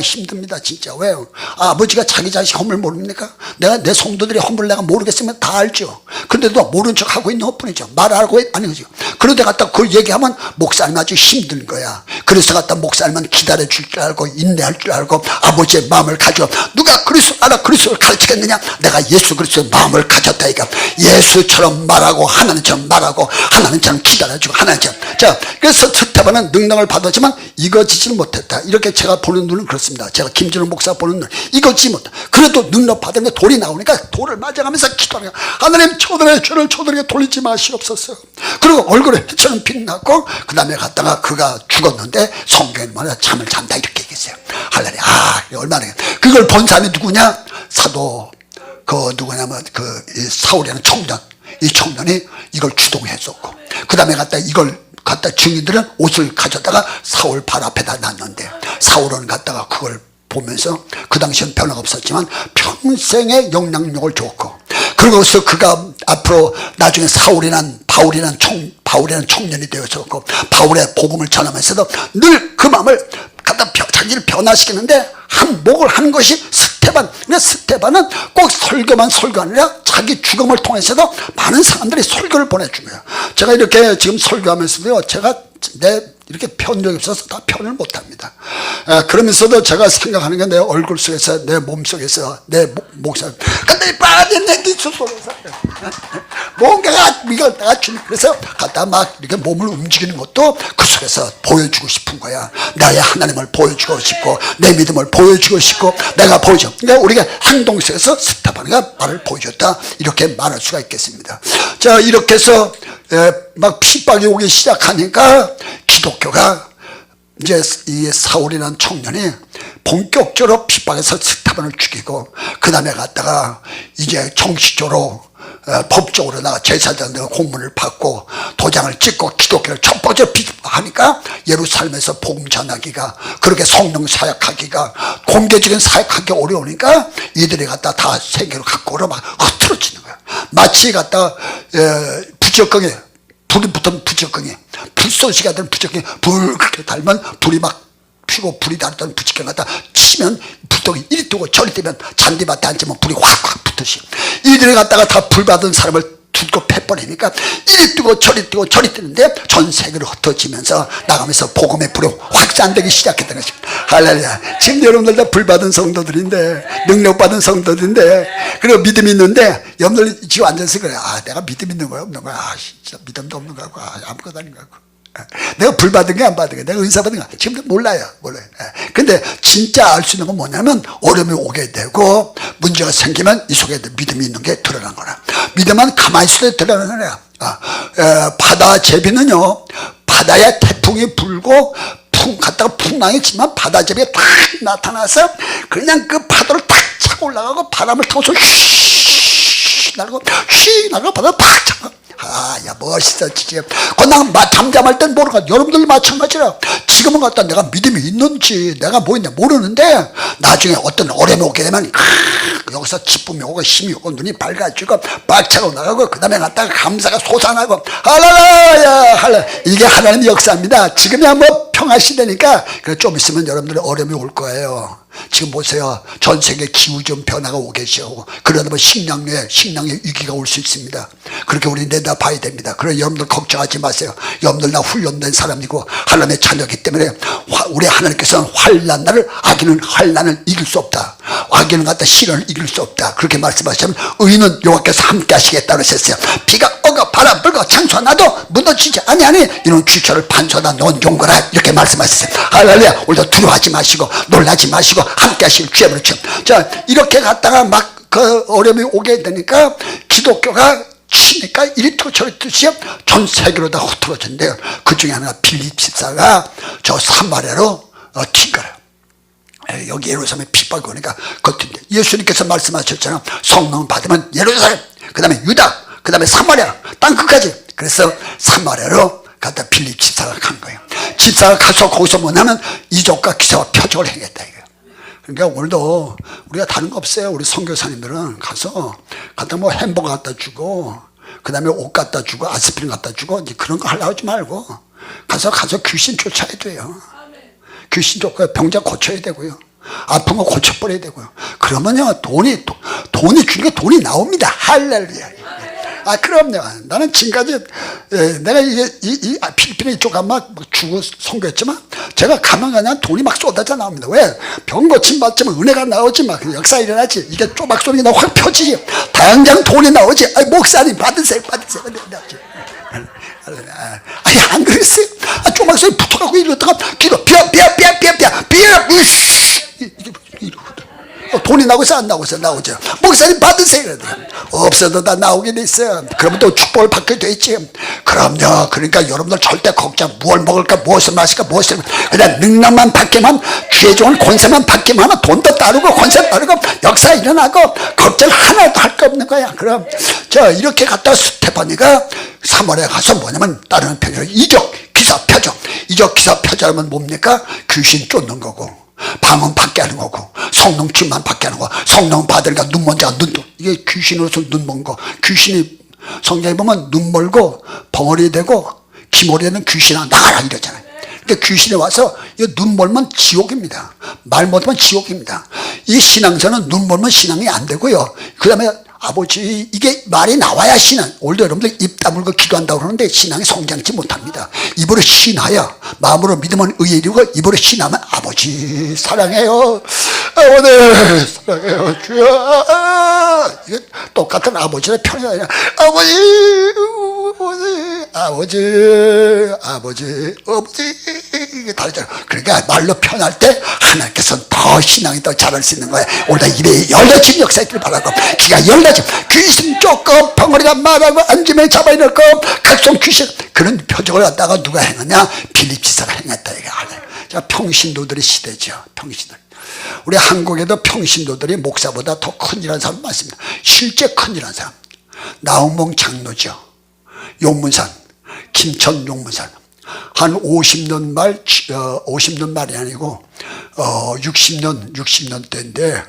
힘듭니다 진짜. 왜요? 아버지가 자기 자식 허물 모릅니까? 내가 내 성도들의 허물 내가 모르겠으면 다 알죠. 근데도 모른 척 하고 있는 것 뿐이죠. 말하고 아니죠. 그런데 갖다 그걸 얘기하면 목사님 아주 힘든 거야. 그래서 갖다 목사님은 기다려 줄 줄 알고 인내할 줄 알고 아버지의 마음을 가져. 누가 그리스도 알아 그리스도를 가르치겠느냐? 내가 예수 그리스도의 마음을 가졌다. 이거 예수처럼 말하고 하나님처럼 말하고 하나님처럼 기다려주고 하나님처럼. 자, 그래서 스테반은 능력을 받았지만 이거지지를 못했다. 이렇게 제가 보는 눈은 그렇습니다. 제가 김준호 목사 보는 눈, 이거지 못했다. 그래도 능력 받은 게 돌이 나오니까 돌을 맞아가면서 기도하는 거야. 하나님, 저들의 죄를 저들에게 돌리지 마시옵소서. 그리고 얼굴에 해처럼 빛났고, 그 다음에 갔다가 그가 죽었는데 성경에 말해 잠을 잔다 이렇게 얘기했어요. 할렐루야. 얼마나. 그걸 본 사람이 누구냐? 사도 누구냐면 사울이라는 청년. 이 청년이 이걸 주동했었고, 그 다음에 갖다 이걸 갖다 증인들은 옷을 가져다가 사울 발 앞에다 놨는데, 사울은 갖다가 그걸 보면서 그 당시엔 변화가 없었지만 평생의 영향력을 줬고, 그러고서 그가 앞으로 나중에 바울이란 청년이 되었었고, 바울의 복음을 전하면서도 늘 그 마음을 갖다 자기를 변화시키는데 한몫을 하는 것이 스테반. 근데 스테반은 꼭 설교만 아니라 자기 죽음을 통해서도 많은 사람들이 설교를 보내준 거예요. 제가 이렇게 지금 설교하면서도요, 제가 이렇게 편적이 없어서 다 표현을 못합니다. 그러면서도 제가 생각하는 게 내 얼굴 속에서, 내 몸 속에서, 내 목소리, 근데 빠진 내 기초 속에서 뭔가가 이걸 내가 그래서 갖다 막 이렇게 몸을 움직이는 것도 그 속에서 보여주고 싶은 거야. 나의 하나님을 보여주고 싶고 내 믿음을 보여주고 싶고 내가 보여줘. 그러니까 우리가 행동 속에서 스테파니가 말을 보여줬다, 이렇게 말할 수가 있겠습니다. 자, 이렇게 해서 막 핍박이 오기 시작하니까 기독교가 이제 이 사울이라는 청년이 본격적으로 핍박해서 스테반을 죽이고, 그 다음에 갔다가 이제 정식적으로 법적으로 나가 제사장들 공문을 받고 도장을 찍고 기독교를 첫 번째 비판하니까 예루살렘에서 복음 전하기가, 그렇게 성령 사역하기가, 공개적인 사역하기 어려우니까 이들이 갖다 다 세계로 갖고 오러 막 흐트러지는 거야. 마치 갖다 부적경에 불이 붙은 부적경에, 불쏘시가 된 부적경에 불 그렇게 달면 불이 막 피고, 불이 달던 부적경 갖다 치면 불똥이 이리 뜨고 저리 뜨면 잔디밭에 앉으면 불이 확확 붙듯이, 이들이 갖다가 다 불 받은 사람을 두고 패버리니까 이리 뜨고 저리 뜨고 저리 뜨는데 전 세계로 흩어지면서 나가면서 복음의 불이 확산되기 시작했던 것입니다. 할렐루야. 지금 여러분들 다 불 받은 성도들인데, 능력 받은 성도들인데, 그리고 믿음이 있는데 여러분들 지금 앉아서 그래. 내가 믿음 있는 거야 없는 거야? 진짜 믿음도 없는 거고 아무것도 아닌 거고. 내가 불 받은 게 안 받은 게 내가 은사 받은 게 지금도 몰라요. 근데 진짜 알 수 있는 건 뭐냐면 어려움이 오게 되고 문제가 생기면 이 속에 믿음이 있는 게 드러난 거라. 믿음은 가만히 있을 때 드러나는 거야. 바다 제비는요, 바다에 태풍이 불고 갔다가 풍랑이 치면 바다 제비가 딱 나타나서 그냥 그 파도를 딱 차고 올라가고 바람을 타고서 휘 날고 바다를 팍 차고. 야 멋있어 진짜. 그냥 잠잠할 땐 모르고 여러분들 마찬가지라. 지금은 갖다 내가 믿음이 있는지 내가 뭐 있냐 모르는데 나중에 어떤 어려움이 오게 되면 여기서 기쁨이 오고 힘이 오고 눈이 밝아지고 막 차고 나가고 그 다음에 갔다가 감사가 솟아나고 할렐루야 이게 하나님의 역사입니다. 지금이야 뭐 평화 시대니까 좀 있으면 여러분들의 어려움이 올 거예요. 지금 보세요. 전 세계 기후좀 변화가 오게 시작하고 그러다 보면 식량의 위기가 올 수 있습니다. 그렇게 우리 내다봐야 됩니다. 그래서 여러분들 걱정하지 마세요. 여러분들 나 훈련된 사람이고 하나님의 자녀이기 때문에 우리 하나님께서는 환난을 악인은 환난을 이길 수 없다. 악인은 갖다 시련을 이길 수 없다. 그렇게 말씀하시면 의인은 여호와께서 함께 하시겠다고 하셨어요. 비가 오고 바람 불고 창수가 나도 무너지지 아니하니 이는 주처를 반수하다 넌 용거라 이렇게 말씀하셨어요. 할렐루야. 우리도 두려워하지 마시고 놀라지 마시고 함께 하실 주의 그렇죠. 자 이렇게 갔다가 막 그 어려움이 오게 되니까 기독교가 치니까 이리 또 저리 뜻이 전 세계로 다 흩어졌는데요. 그 중에 하나가 빌립 집사가 저 사마리아로 튄 거예요. 여기 예루살렘에 핍박이 오니까 걷던데 예수님께서 말씀하셨잖아요. 성령 받으면 예루살렘, 그 다음에 유다, 그 다음에 사마리아 땅 끝까지. 그래서 사마리아로 갔다 빌립 집사가 간 거예요. 집사가 가서 거기서 뭐냐면 이적과 기사와 표적을 행했다 이거예요. 그러니까 오늘도 우리가 다른 거 없어요. 우리 선교사님들은 가서 갖다 뭐 햄버거 갖다 주고 그 다음에 옷 갖다 주고 아스피린 갖다 주고 이제 그런 거 하려고 하지 말고 가서 귀신 쫓아야 돼요. 귀신 쫓고 병자 고쳐야 되고요. 아픈 거 고쳐버려야 되고요. 그러면요 돈이 주니까 돈이 나옵니다. 할렐루야. 그럼요. 나는 지금까지 내가 이 필리핀에 이쪽 가면 주고 선교했지만 제가 가면 그냥 돈이 막 쏟아져 나옵니다. 왜? 병 고침 받지만 은혜가 나오지 막 역사 일어나지. 이게 쪼박 소리가 확 펴지지. 당장 돈이 나오지. 목사님 받으세요. 아니 안 그랬어요? 쪼박 소리 붙어가고 이러다가 기도 비어 돈이 나고서 안 나고서 나오죠. 목사님 받으세요. 없어도 다 나오게 돼 있어요. 그러면 또 축복을 받게 돼 있지. 그럼요. 그러니까 여러분들 절대 걱정. 무엇을 먹을까 무엇을 마실까 무엇을 그냥 능력만 받기만 귀에 좋은 권세만 받기만 하면 돈도 따르고 권세 따르고 역사 일어나고 걱정 하나도 할 거 없는 거야. 그럼 이렇게 갔다 스테파니가 사마리아 가서 뭐냐면 다른 표적 이적 기사 표적하면 뭡니까? 귀신 쫓는 거고 방언 받게 하는 거고 성령 충만 받게 하는 거. 성령 받으니까 눈 먼 자가 눈도 이게 귀신으로서 눈 먼 거. 귀신이 성경에 보면 눈 멀고 벙어리 되고 기머리에는 귀신아 나가라 이러잖아요. 그러니까 귀신이 와서 눈 멀면 지옥입니다. 말 못하면 지옥입니다. 이 신앙생활은 눈 멀면 신앙이 안 되고요. 그 다음에 아버지 이게 말이 나와야 신앙. 오늘도 여러분들 입 다물고 기도한다고 그러는데 신앙이 성장치 못합니다. 입으로 신하여 마음으로 믿으면 의에 이르고 입으로 신하면 아버지 사랑해요. 아버지 사랑해요 주여. 이게 똑같은 아버지의 편이 아니라 아버지 이게 다르잖아요. 그러니까 말로 표현할 때 하나님께서는 더 신앙이 더 잘할 수 있는 거예요. 오늘 입에 열려진 역사 있기를 바라고 귀가 열려진 귀신 쫓고 벙어리가 말하고 앉으면 잡아놓고 각종 귀신 그런 표적을 갖다가 누가 행하냐? 빌립 지사가 행했다 이게 알아요. 평신도들의 시대죠. 평신도. 우리 한국에도 평신도들이 목사보다 더 큰일한 사람 많습니다. 실제 큰일한 사람 나홍봉 장로죠. 용문산 김천 용문산 한 50년 말 50년 말이 아니고 60년 때인데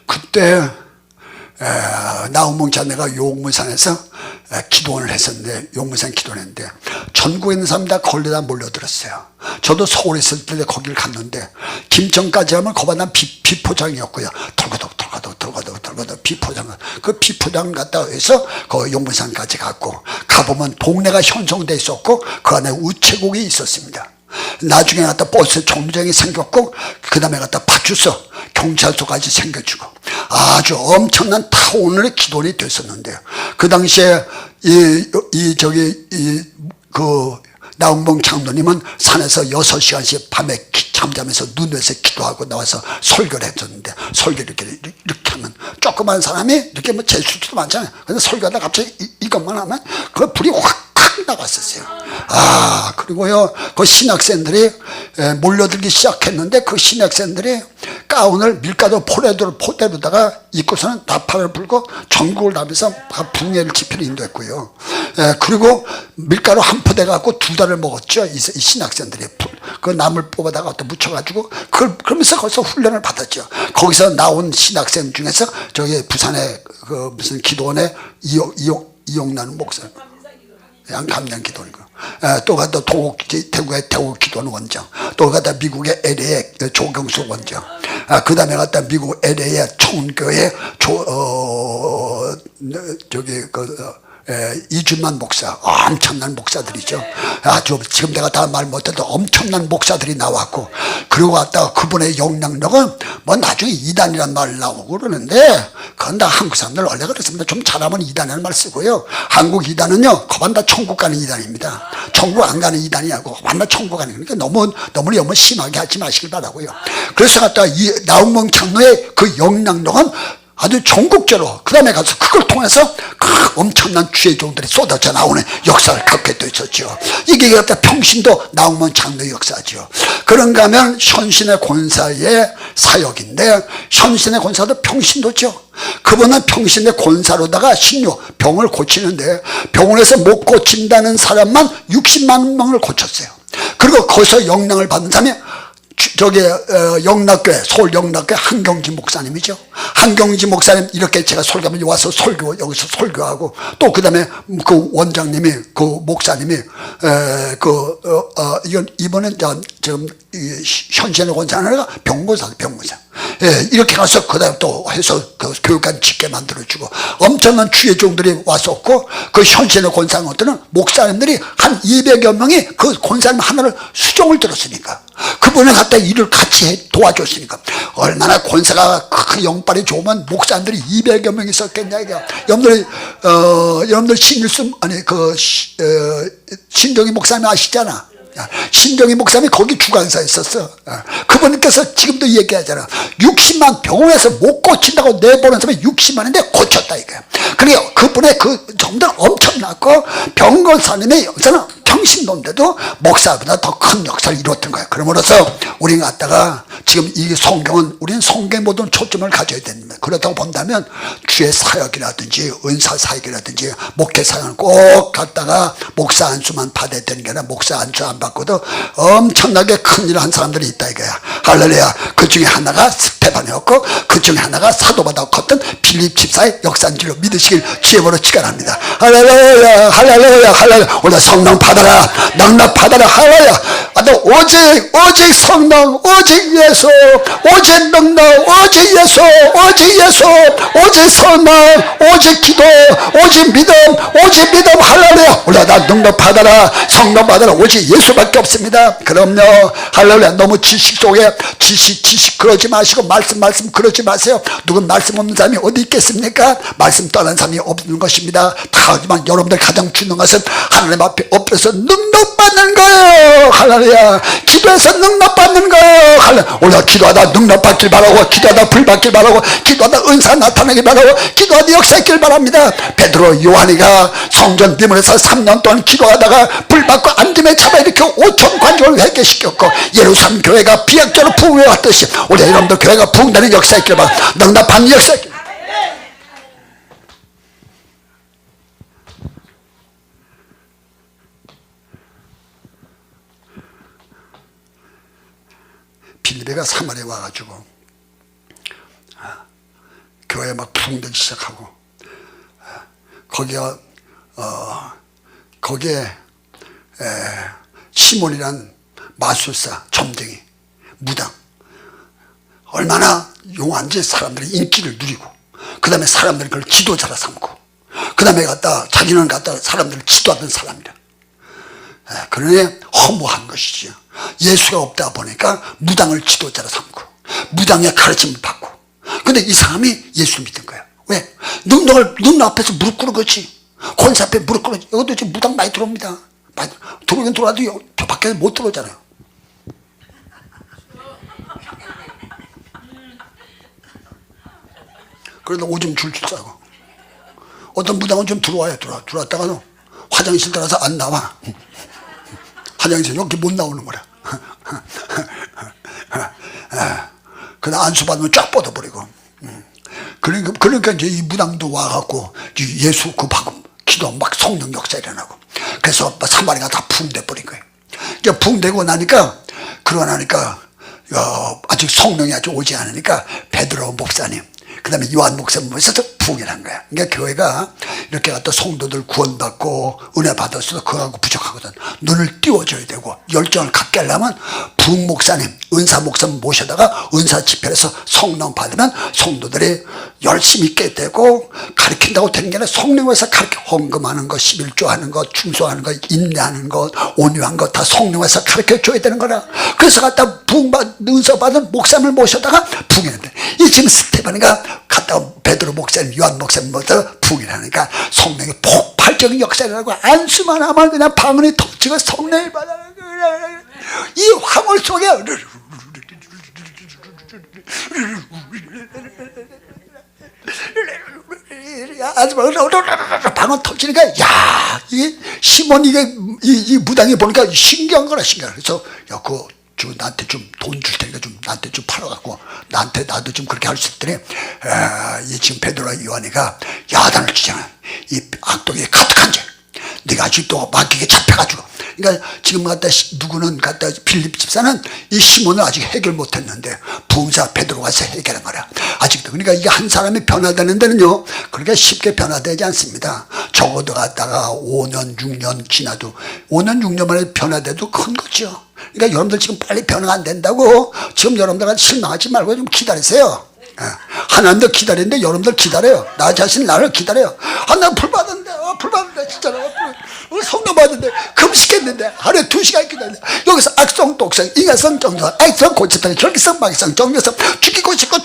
그때 나홍봉 자매가 용문산에서 기도원을 했었는데 용문산 기도를 했는데 전국에 있는 사람이 다 걸려다 몰려들었어요. 저도 서울에 있을 때 거기를 갔는데 김천까지 하면 거반한 비포장이었고요. 돌고도 비포장 그 비포장 갔다 해서 그 용문산까지 갔고 가보면 동네가 형성돼 있었고 그 안에 우체국이 있었습니다. 나중에 갖다 버스 정류장이 생겼고 그 다음에 갖다 파출소 경찰서까지 생겨주고 아주 엄청난 타운의 기도원이 됐었는데요. 그 당시에 그 나홍봉 장로님은 산에서 6시간씩 밤에 잠자면서 눈 위에서 기도하고 나와서 설교를 했었는데, 설교를 이렇게 하면 조그만 사람이 이렇게 뭐 재수도 많잖아요. 근데 설교하다 갑자기 이것만 하면 그 불이 확 나갔었어요. 그리고요, 그 신학생들이 몰려들기 시작했는데, 그 신학생들이 가운을 밀가루 포대로다가 입고서는 나팔을 불고 전국을 다니면서 붕괴를 집회를 인도했고요. 그리고 밀가루 한 포대 갖고 2달을 먹었죠. 이 신학생들이 그 나물 뽑아다가 또 묻혀가지고 그러면서 거기서 훈련을 받았죠. 거기서 나온 신학생 중에서 저기 부산에 그 무슨 기도원에 이용나는 목사, 감량 기도원, 또 가다 대구의 대구 기도원 원장, 또 가다 미국의 LA의 조경수 원장, 그 다음에 갔다 미국 LA의 총교회 이준만 목사, 엄청난 목사들이죠. 아주 지금 내가 다 말 못해도 엄청난 목사들이 나왔고, 그리고 갔다가 그분의 영향력은 뭐 나중에 이단이란 말 나오고 그러는데, 그건 다 한국 사람들 원래 그렇습니다. 좀 잘하면 이단이라는 말 쓰고요. 한국 이단은요, 거반 다 천국 가는 이단입니다. 천국 안 가는 이단이 아니고 거반 다 천국 가는, 그러니까 너무 심하게 하지 마시길 바라고요. 그래서 갔다가 이 나홍봉 장로의 그 영향력은 아주 전국적으로, 그 다음에 가서 그걸 통해서 그 엄청난 주의 종들이 쏟아져 나오는 역사를 갖게 되었죠. 이게 갖다 평신도 나홍봉 장로의 역사죠. 그런가 하면 현신의 권사의 사역인데, 현신의 권사도 평신도죠. 그분은 평신의 권사로다가 병을 고치는데, 병원에서 못 고친다는 사람만 60만 명을 고쳤어요. 그리고 거기서 영향을 받는 사람이 저기 영락교회, 서울 영락교회 한경지 목사님이죠. 한경지 목사님 이렇게 제가 설교하면 와서 여기서 설교하고, 또 그 다음에 그 원장님이, 그 목사님이 이번엔 지금 현신의 권사가 병고사. 이렇게 가서 그 다음에 또 해서 그 교육관 짓게 만들어주고, 엄청난 주의 종들이 왔었고, 그 현신의 권사들은 목사님들이 한 200여 명이 그 권사님 하나를 수종을 들었으니까, 그분을 갖다 일을 같이 도와줬으니까, 얼마나 권사가 그 영빨이 좋으면 목사님들이 200여 명이 있었겠냐 이게. 여러분들 신일순, 신정희 목사님 아시잖아. 신정희 목사님이 거기 주관사에 있었어. 그분께서 지금도 얘기하잖아. 60만, 병원에서 못 고친다고 내보낸 사람이 60만인데 고쳤다 이거야. 그러니까 그분의 그 정도는 엄청났고, 병건사님의 역사는 평신도인데도 목사보다 더 큰 역사를 이루었던 거야. 그러므로서 우리가 갖다가 지금 이 성경은, 우리는 성경에 모든 초점을 가져야 됩니다. 그렇다고 본다면 주의 사역이라든지 은사 사역이라든지 목회 사역은 꼭 갖다가 목사 안수만 받아야 되는 게 아니라, 목사 안수 안 받고도 엄청나게 큰 일을 한 사람들이 있다 이거야. 할렐루야. 그 중에 하나가 스테반이었고, 그 중에 하나가 사도바다 컸던 빌립 집사의 역사인 줄로 믿으시길 주여보러 축원합니다. 할렐루야, 할렐루야, 할렐루야. 오늘 성령 받아라, 능력 받아라. 할렐루야. 오직 성령, 오직 예수, 오직 능력, 오직 예수, 오직 예수, 오직 성령, 오직 기도, 오직 믿음, 할렐루야. 나 능력 받아라, 성령 받아라. 오직 예수밖에 없습니다. 그럼요. 할렐루야. 너무 지식 속에 지식 그러지 마시고, 말씀 그러지 마세요. 누군 말씀 없는 사람이 어디 있겠습니까? 말씀 떠난 사람이 없는 것입니다. 하지만 여러분들 가장 중요한 것은 하나님 앞에 엎드려서 능력 받는 거예요. 할렐루야. 기도해서 능력 받는 거예요. 할렐루야. 오늘 기도하다 능력 받길 바라고, 기도하다 불 받길 바라고, 기도하다 은사 나타나길 바라고, 기도하다 역사했길 바랍니다. 베드로, 요한이가 성전 비문에서 3년 동안 기도하다가 불 받고 안짐에 잡아 이렇게 5천 관중을 회개시켰고, 예루살렘 교회가 비약적으로 부흥해왔듯이 우리 여러분들 교회가 부흥되는 역사했길 바랍니다. 능력 받는 역사했길 바랍니다. 빌립이가 사마리아에 와가지고 교회 막 부흥되기 시작하고, 거기에 시몬이란 마술사, 점쟁이, 무당, 얼마나 용한지 사람들이 인기를 누리고, 그 다음에 사람들이 그걸 지도자라 삼고, 그 다음에 자기는 사람들을 지도하던 사람이라. 그러니 허무한 것이죠. 예수가 없다 보니까 무당을 지도자로 삼고, 무당의 가르침을 받고. 근데 이 사람이 예수 믿은 거야. 왜? 능력 앞에서 무릎 꿇은 거지. 권사 앞에 무릎 꿇은 거지. 여기도 지금 무당 많이 들어옵니다. 들어오긴 들어와도 저 밖에 못 들어오잖아요. 그러다 오줌 줄줄 싸고. 어떤 무당은 좀 들어와요. 들어왔다가도 화장실 들어가서 안 나와. 화장실 여기 못 나오는 거라. 그냥 안수 받으면 쫙 뻗어버리고. 그러니까 이제 이 무당도 와갖고 예수 급하고 기도 막 성령 역사 일어나고. 그래서 사마리가 다 붕대 버린 거예요. 이제 붕대고 나니까 그러고 나니까 아직 성령이 아직 오지 않으니까 베드로 목사님, 그 다음에 요한 목사님 모셔서 부흥이란 거야. 그러니까 교회가 이렇게 갖다 성도들 구원받고 은혜 받았어도 그거하고 부족하거든. 눈을 띄워줘야 되고 열정을 갖게 하려면 부흥 목사님, 은사 목사님 모셔다가 은사 집회에서 성령 받으면 성도들이 열심히 있게 되고 가르친다고 되는 게 아니라 성령에서 가르쳐. 헌금하는 거, 11조 하는 거, 충소하는 거, 인내하는 거, 온유한 거 다 성령에서 가르쳐 줘야 되는 거라. 그래서 갖다 은사 받은 목사님을 모셔다가 부흥했는데 이 지금 스테반이가 갔다 베드로 목사님, 요한 목사님 모셔서 부흥을 하니까 성령의 폭발적인 역사라고 안수만 하면 그냥 방언이 터지고 성령이 받아. 이 화물 속에 방언 터지니까 야, 이 시몬 이 무당이 보니까 신기한 거라. 신기한. 그래서 야, 저 나한테 좀 돈 줄 테니까 좀 나한테 좀 팔아갖고 나도 좀 그렇게 할 수 있더니 이 지금 베드로와 요한이가 야단을 치잖아. 이 악독이 가득한 죄 네가 아직도 막히게 잡혀가지고. 그러니까 지금 누구는 빌립 집사는 이 시몬을 아직 해결 못했는데 부흥사 베드로가 와서 해결한 거라. 아직도. 그러니까 이게 한 사람이 변화되는 데는요 그렇게 쉽게 변화되지 않습니다. 적어도 갔다가 5년 6년 지나도 5년 6년 만에 변화돼도 큰 거죠. 그러니까 여러분들 지금 빨리 변화가 안 된다고 지금 여러분들한테 실망하지 말고 좀 기다리세요. 하나님도 기다리는데 여러분들 기다려요. 나 자신 나를 기다려요. 나 불받은데 진짜로 성령 받는데 금식했는데 하루에 2시간 기다렸는데 여기서 악성 독성 인간성 정성 악성 고집성 절기성 마귀성 정력성 죽이고 싶고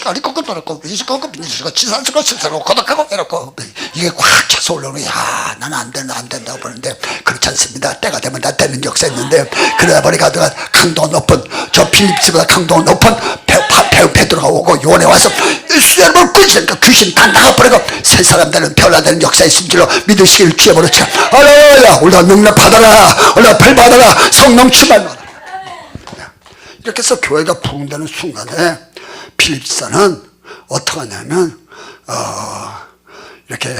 아니 거꾸로 비시고 치사스고 실사고 고독하고 이렇고 이게 꽉 차서 올라오는. 야, 나는 안 된다고 보는데 그렇지 않습니다. 때가 되면 다 되는 역사 있는데 그러다 보니까 강도 높은 저 빌립스보다 강도 높은 배우 베드로가 오고 요한에 와서 여러분 귀신 다 나가버리고 새 사람들은 변화되는 역사 있을 줄로 믿으시길 주의 버릇이야. 할렐루야. 올라 능력 받아라. 올라 발 받아라. 성령 충만 받아라. 이렇게 해서 교회가 부흥되는 순간에 필립사는 어떻게 하냐면 이렇게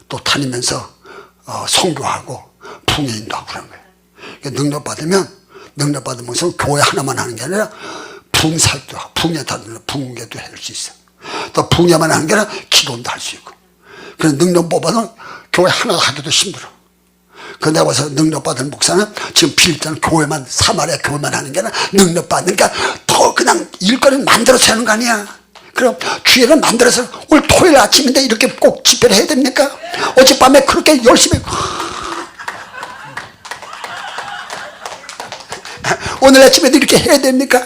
또 다니면서 선교하고 부흥에 인도하고 그런 거예요. 능력 받으면서 교회 하나만 하는 게 아니라 부흥사역도 하고 부흥회도 할 수 있어. 또 부흥회만 하는 게 아니라 기도도 할 수 있고. 그래서 능력 뽑아서 교회 하나 하기도 힘들어. 그런데 와서 능력 받은 목사는 지금 필립자는 교회만 사마리아 교회만 하는 게 아니라 능력 받으니까 더 그냥 일거리를 만들어서 하는 거 아니야. 그럼 주일을 만들어서 오늘 토요일 아침인데 이렇게 꼭 집회를 해야 됩니까? 어젯밤에 그렇게 열심히 오늘 아침에도 이렇게 해야 됩니까?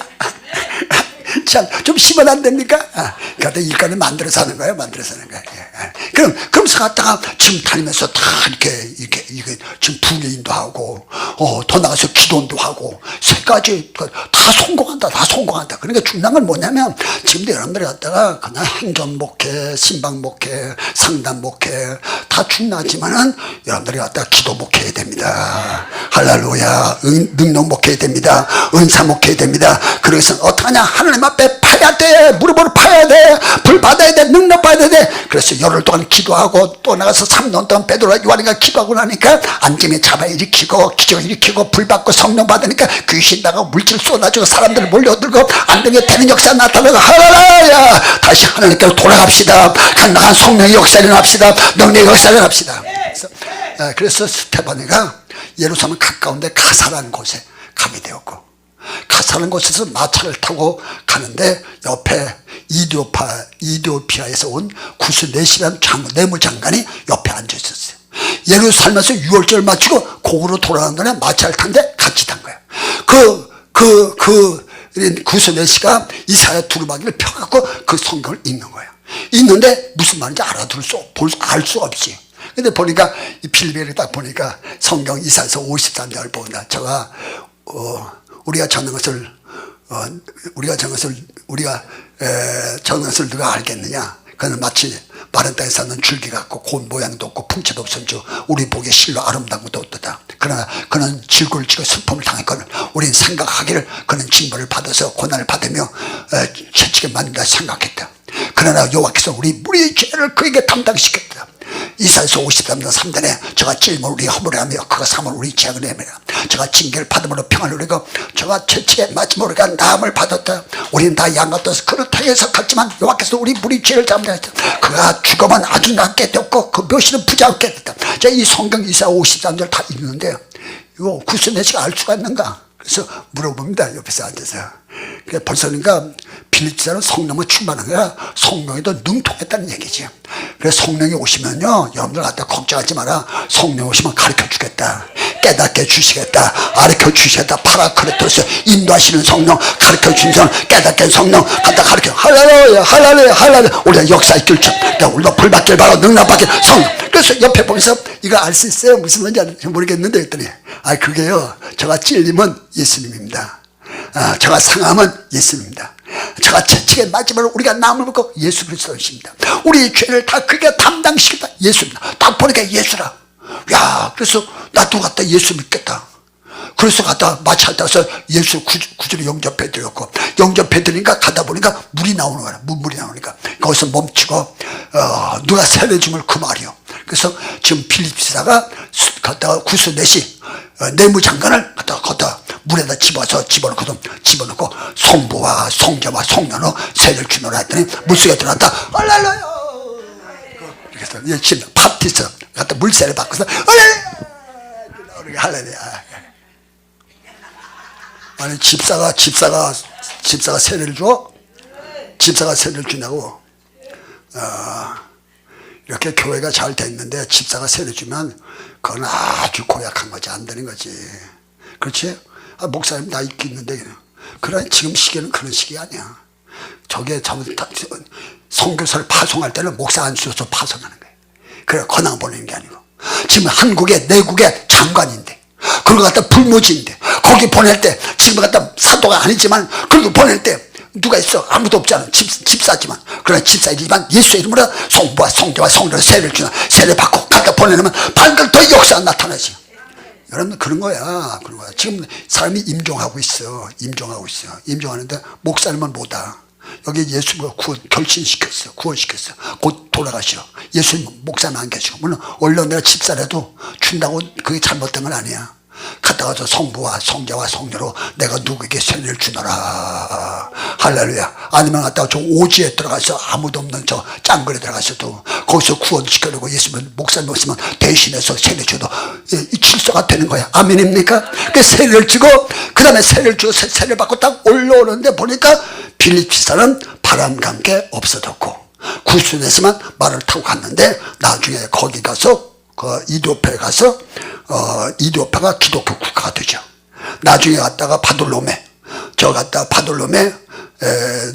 참, 좀 쉬면 안 됩니까? 그러니까 일간을 만들어서 하는 거예요. 그러면서 갔다가 지금 다니면서 다 이렇게 지금 부흥회 인도하고, 더 나가서 기도도 하고, 세 가지 다 성공한다. 그러니까 중요한 건 뭐냐면, 지금도 여러분들이 갔다가 그냥 행전 목회, 신방 목회, 상담 목회, 다 중요하지만은 여러분들이 갔다가 기도 목회해야 됩니다. 할렐루야. 능력 목회해야 됩니다. 은사 목회해야 됩니다. 그래서 어떡하냐? 하나님 앞에 파야 돼. 무릎으로 파야 돼. 불 받아야 돼. 능력 받아야 돼. 그래서 열흘 동안 기도하고 또 나가서 3년 동안 베드로와 요한이가 기도하고 나니까 안짐에 잡아 일으키고 기적 일으키고 불 받고 성령 받으니까 귀신 나가고 물질 쏟아지고 사람들 몰려들고 안되게 되는 역사 나타나고 할렐루야. 다시 하나님께로 돌아갑시다. 강력한 성령의 역사를 합시다. 능력의 역사를 합시다. 그래서 스테파니가 예루살렘 가까운데 가사라는 곳에 가게 되었고, 가사라는 곳에서 마차를 타고 가는데 옆에 이디오피아에서 온 구스넷이라는 내무장관이 옆에 앉아 있었어요. 예루살렘에서 유월절 마치고 고으로 돌아가는 거냐 마차를 탄데 같이 탄 거야. 구스넷이가 이사야 두루마기를 펴갖고 그 성경을 읽는 거야. 읽는데 무슨 말인지 알 수 없지. 근데 보니까 이 필리핀을 딱 보니까 성경 이사야서 53장을 보다 제가 우리가 저는 것을 저는 것을 누가 알겠느냐? 그는 마치 마른 땅에 사는 줄기 같고 고운 모양도 없고 풍채도 없은 주 우리 보기에 실로 아름다운 것도 없도다. 그러나 그는 질고를 지고 슬픔을 당했거늘 우리는 생각하기를 그는 징벌을 받아서 고난을 받으며 채찍에 맞는다 생각했다. 그러나 여호와께서 우리의 죄를 그에게 담당시켰다. 이사야서 53장 3절에 저가 찔림을 우리 허물을 하며 그가 삼을 우리 죄악을 내매라. 저가 징계를 받음으로 평안을 누리고 저가 채찍에 맞음으로 우리가 나음을 받았다. 우리는 다 양 같아서 그를 통해서 갔지만 여호와께서 우리 죄를 담당했다. 그가 죽으면 아주 낫게 되었고 그 묘시는 부자롭게 됐다. 제가 이 성경 이사야 53절 다 읽는데 이거 구스네시가 알 수가 있는가? 그래서 물어봅니다. 옆에서 앉아서. 벌써 그러니까 빌립지사는 성령을 충만한 거야. 성령에도 능통했다는 얘기지. 그래서 성령이 오시면요, 여러분들 갖다 걱정하지 마라. 성령 오시면 가르쳐 주겠다. 깨닫게 주시겠다. 가르쳐 주시겠다. 파라크레토스 인도하시는 성령, 가르쳐 주시는 성령, 깨닫게 성령 갖다 가르쳐. 할렐루야, 할렐루야, 할렐루야. 우리가 역사의 길쳐. 우리가 불받길 바라고 능력받길 성령. 그래서 옆에 보면서 이거 알 수 있어요? 무슨 말인지 모르겠는데 했더니 그게요, 저가 찔리면 예수님입니다. 저가 상하면 예수님입니다. 저가 채찍에 맞으면 우리가 나음을 먹고 예수 그리스도이십니다. 우리의 죄를 다 그게 담당시켰다. 예수입니다. 딱 보니까 예수라. 야, 그래서 나도 갖다 예수 믿겠다. 그래서 갖다 마찰 따라서 예수 구주로 영접해 드렸고, 영접해 드리니까 가다 보니까 물이 나오는 거야. 물이 나오니까 거기서 멈추고 누가 세례 주면 그 말이요. 그래서 지금 필립지사가 갖다가 구스넷이 내무장관을 갖다 물에다 집어넣고 성부와 성자와 성녀로 세례를 주노라 했더니 물속에 들어갔다. 할렐루야. 그래서 지금 바티스 갖다 물세례 받고서 할렐루야. 아니 집사가 세례를 줘? 집사가 세례를 주냐고. 이렇게 교회가 잘 됐는데 집사가 세례 주면 그건 아주 고약한 거지. 안 되는 거지. 그렇지? 목사님 나 있겠는데. 그러나 지금 시기는 그런 시기 아니야. 저게 선교사를 파송할 때는 목사 안 쓰어서 파송하는 거야. 그래 권한 보내는 게 아니고. 지금 한국의 내국의 장관인데 그걸 갖다 불모지인데 거기 보낼 때 지금 갖다 사도가 아니지만 그리고 보낼 때 누가 있어? 아무도 없잖아. 집사지만. 그러나 집사이지만 예수의 이름으로 성부와 성자와 성령으로 세례를 주나 세례 받고 갖다 보내놓으면 반들 더 역사가 나타나지. 여러분 그런 거야. 지금 사람이 임종하고 있어. 임종하는데 목사님은 못와. 여기 예수가 구원시켰어. 곧 돌아가시오. 예수님 목사는 안 계시고. 물론 원래 내가 집사라도 준다고 그게 잘못된 건 아니야. 갔다 가서 성부와 성자와 성녀로 내가 누구에게 세례를 주노라. 할렐루야. 아니면 갔다가 저 오지에 들어가서 아무도 없는 저 짱굴에 들어가서도 거기서 구원시켜주고 예수님 목사님 없으면 대신해서 세례 줘도 이 질서가 되는 거야. 아멘입니까? 그 세례를 주고 그 다음에 세례를 주고 세례를 받고 딱 올라오는데 보니까 필립지사는 바람과 함께 없어졌고 구순에서만 말을 타고 갔는데 나중에 거기 가서 이디오페에 가서 이디오페가 기독교 국가가 되죠. 나중에 갔다가 바돌로메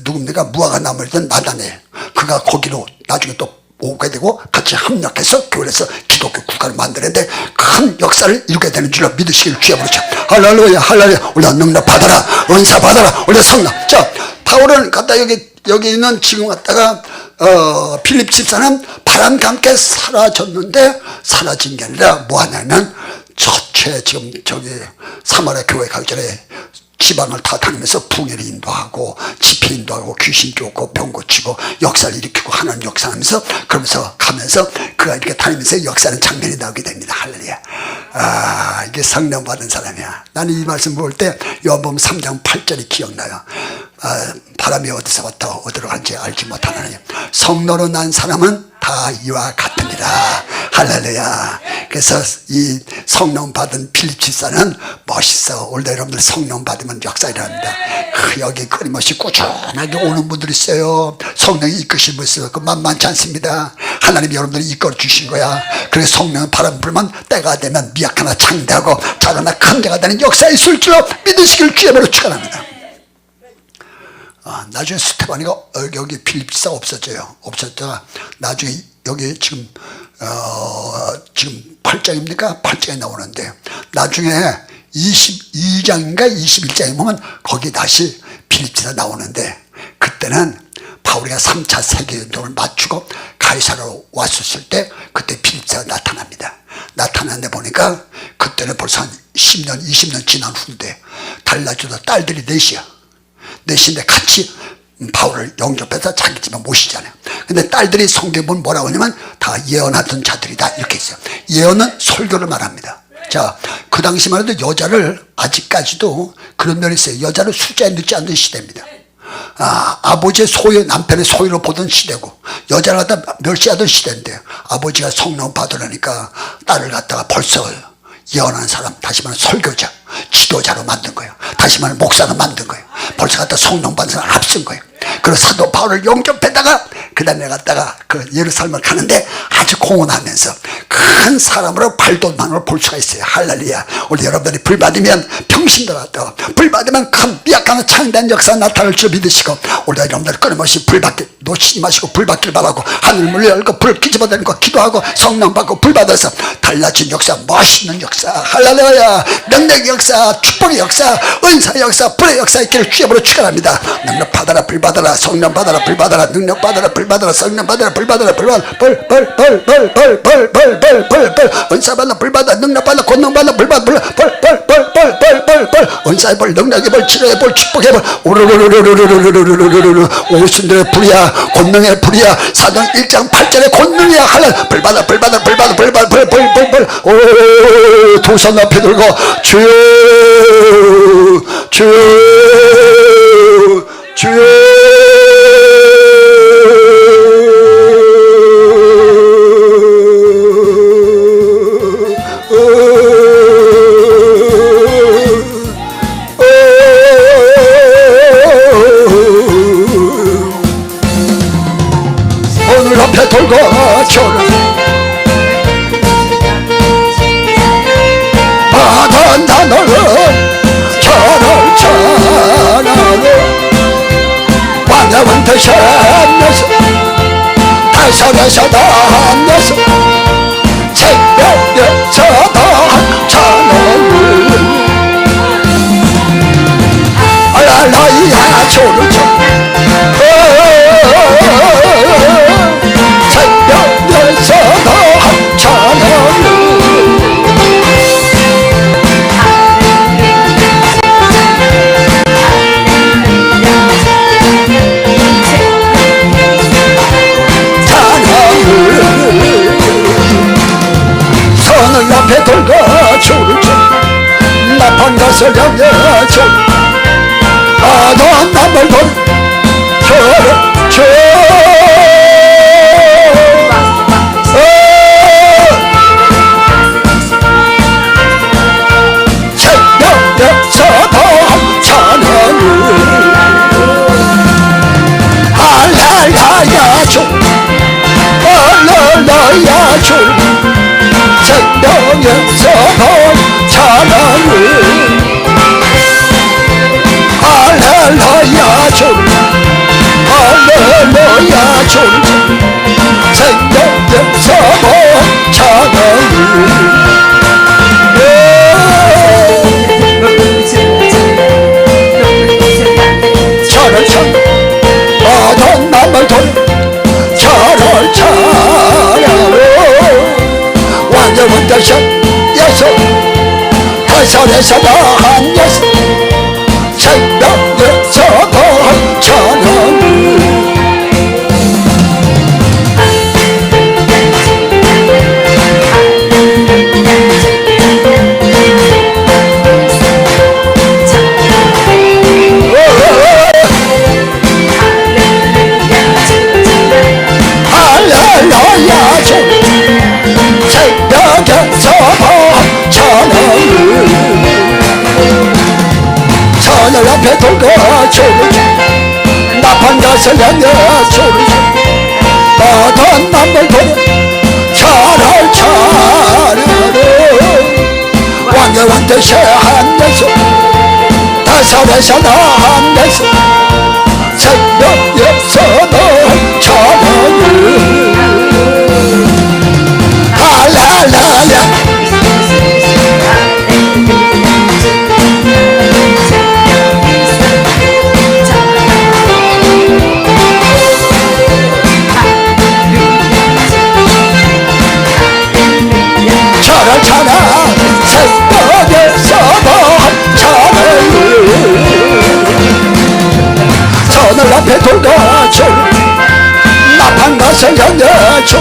누굽니까? 무화과 나무를 든 나다네엘 그가 거기로 나중에 또 오게 되고 같이 합력해서 교회에서 기독교 국가를 만드는데 큰 역사를 이루게 되는 줄로 믿으시길 주여 부르죠. 할렐루야 할렐루야. 우리가 능력 받아라. 은사 받아라. 우리가 성령. 자 바울은 갖다 여기 있는 지금 갔다가 필립 집사는 바람과 함께 사라졌는데 사라진 게 아니라 뭐 하냐면 지금 저기 사마리아 교회 가기 전에 지방을 다 다니면서 풍요를 인도하고 집회 인도하고 귀신 쫓고 병 고치고 역사를 일으키고 하나님 역사하면서 그러면서 가면서 그가 이렇게 다니면서 역사는 장면이 나오게 됩니다. 할렐루야. 이게 성령 받은 사람이야. 나는 이 말씀 볼 때 요한복음 3장 8절이 기억나요. 바람이 어디서부터 어디로 간지 알지 못하나니 성령으로 난 사람은 다 이와 같으니라. 할렐루야. 그래서 이 성령 받은 필립 집사는 멋있어. 오늘도 여러분들 성령 받으면 역사이랍니다. 여기 끊임없이 꾸준하게 오는 분들이 있어요. 성령이 이끄시는 분 있어요. 그 만만치 않습니다. 하나님이 여러분들이 이끌어 주신 거야. 그래서 성령은 바람 불면 때가 되면 미약하나 창대하고 작으나 큰 데가 되는 역사에 있을 줄로 믿으시길 주여로 축원합니다. 나중에 스테파니가 여기 필립 집사가 없어졌다가 나중에 여기 지금 지금 8장입니까? 8장에 나오는데 나중에 22장인가 21장에 보면 거기 다시 빌립보서 나오는데 그때는 바울이가 3차 세계운동을 마치고 가이사라로 왔었을 때 그때 빌립보가 나타납니다. 나타났는데 보니까 그때는 벌써 한 10년 20년 지난 후인데 달라져도 딸들이 넷인데 같이 바울을 영접해서 자기 집에 모시잖아요. 근데 딸들이 성경에 보면 뭐라고 하냐면 다 예언하던 자들이다 이렇게 있어요. 예언은 설교를 말합니다. 자, 그 당시만 해도 여자를 아직까지도 그런 면이 있어요. 여자를 숫자에 넣지 않는 시대입니다. 아버지의 소유, 남편의 소유로 보던 시대고 여자를 갖다 멸시하던 시대인데 아버지가 성령 받으려니까 딸을 갖다가 벌써 예언하는 사람, 다시 말하면 설교자, 지도자로 만든 거예요. 다시 말하면 목사로 만든 거예요. 벌써 갖다 성령 받은 사람 앞선 거예요. 그래서 사도 바울을 영접했다가 그 다음에 갔다가 그 예루살렘을 가는데 아주 공헌하면서 큰 사람으로 발돋만으로 볼 수가 있어요. 할렐루야. 우리 여러분들이 불 받으면 평신도라도 불 받으면 큰 미약한 창대한 역사 나타날 줄 믿으시고 우리 여러분들 끊임없이 불 받기 놓치지 마시고 불 받기를 바라고 하늘문을 열고 불 끄집어내고 기도하고 성령 받고 불 받아서 달라진 역사, 멋있는 역사, 할렐루야, 능력의 역사, 축복의 역사, 은사의 역사, 불의 역사 있기를 주님으로 축원합니다. 능력 받아라, 불 받아라, 성령 받아라, 불 받아라, 능력 받아라, 불 받아라, 성령 받아라, 불 받아라, 불 받아라, 불 은사 받아, 불 받아, 능력 받아, 권능 받아, 불 받아, 은사의 불, 능력의 불, 치료의 불, 축복의 불, 오르르르르르르르르르르르 오순들의 불이야, 권능의 불이야, 사도행 1장 8절의 권능이야. 할렐루야. 불 받아, 불 받아, 불 받아, 불 받아, 불 오, 두 손 앞에 들고 주여, 주여, 주여. 오늘 앞에 돌고 저를 받은 단어는 저를 전하고 완전한 뜻이 안내서 달성에서도 안내서 새벽에서도 전하는 알라이야 저를 새벽에서도 전하는 선을 앞에 돌고 주를 나판 것을 향해 주 넌 남을 돌 주를 새벽에서도 전하는 할렐루야 주 할렐루야 주 새벽에서도 전하는 할렐루야 주 할렐루야 주 새벽에서도 전하는 저를 천 어떤 남을 돌 저를 차라로 완전한 뜻이 예수 달성에서도 한 예수 새벽에서도 전하는 할렐루야 주 새벽에서도 전하는 선을 앞에 돌고 주를 나판 것을 향해 주를 어떤 남을 보고 차를 차려로 완전한 뜻이 한데서 다살에서도 한데서 새벽에서도 전하는 성령의 주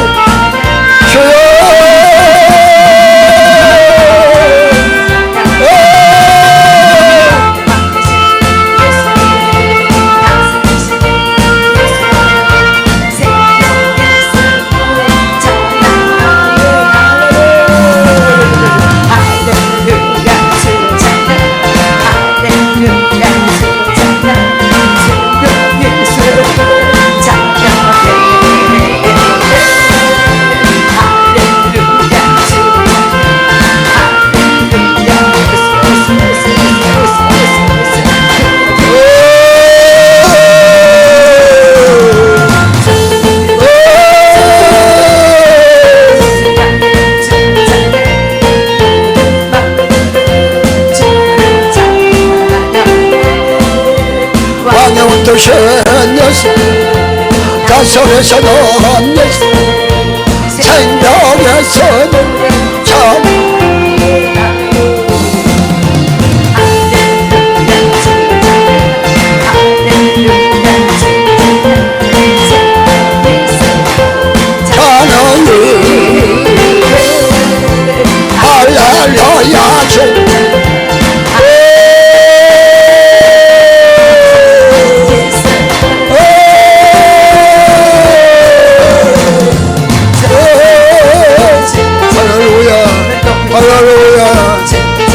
가슴에서는 생명에서는 참 하나님 할렐루야 주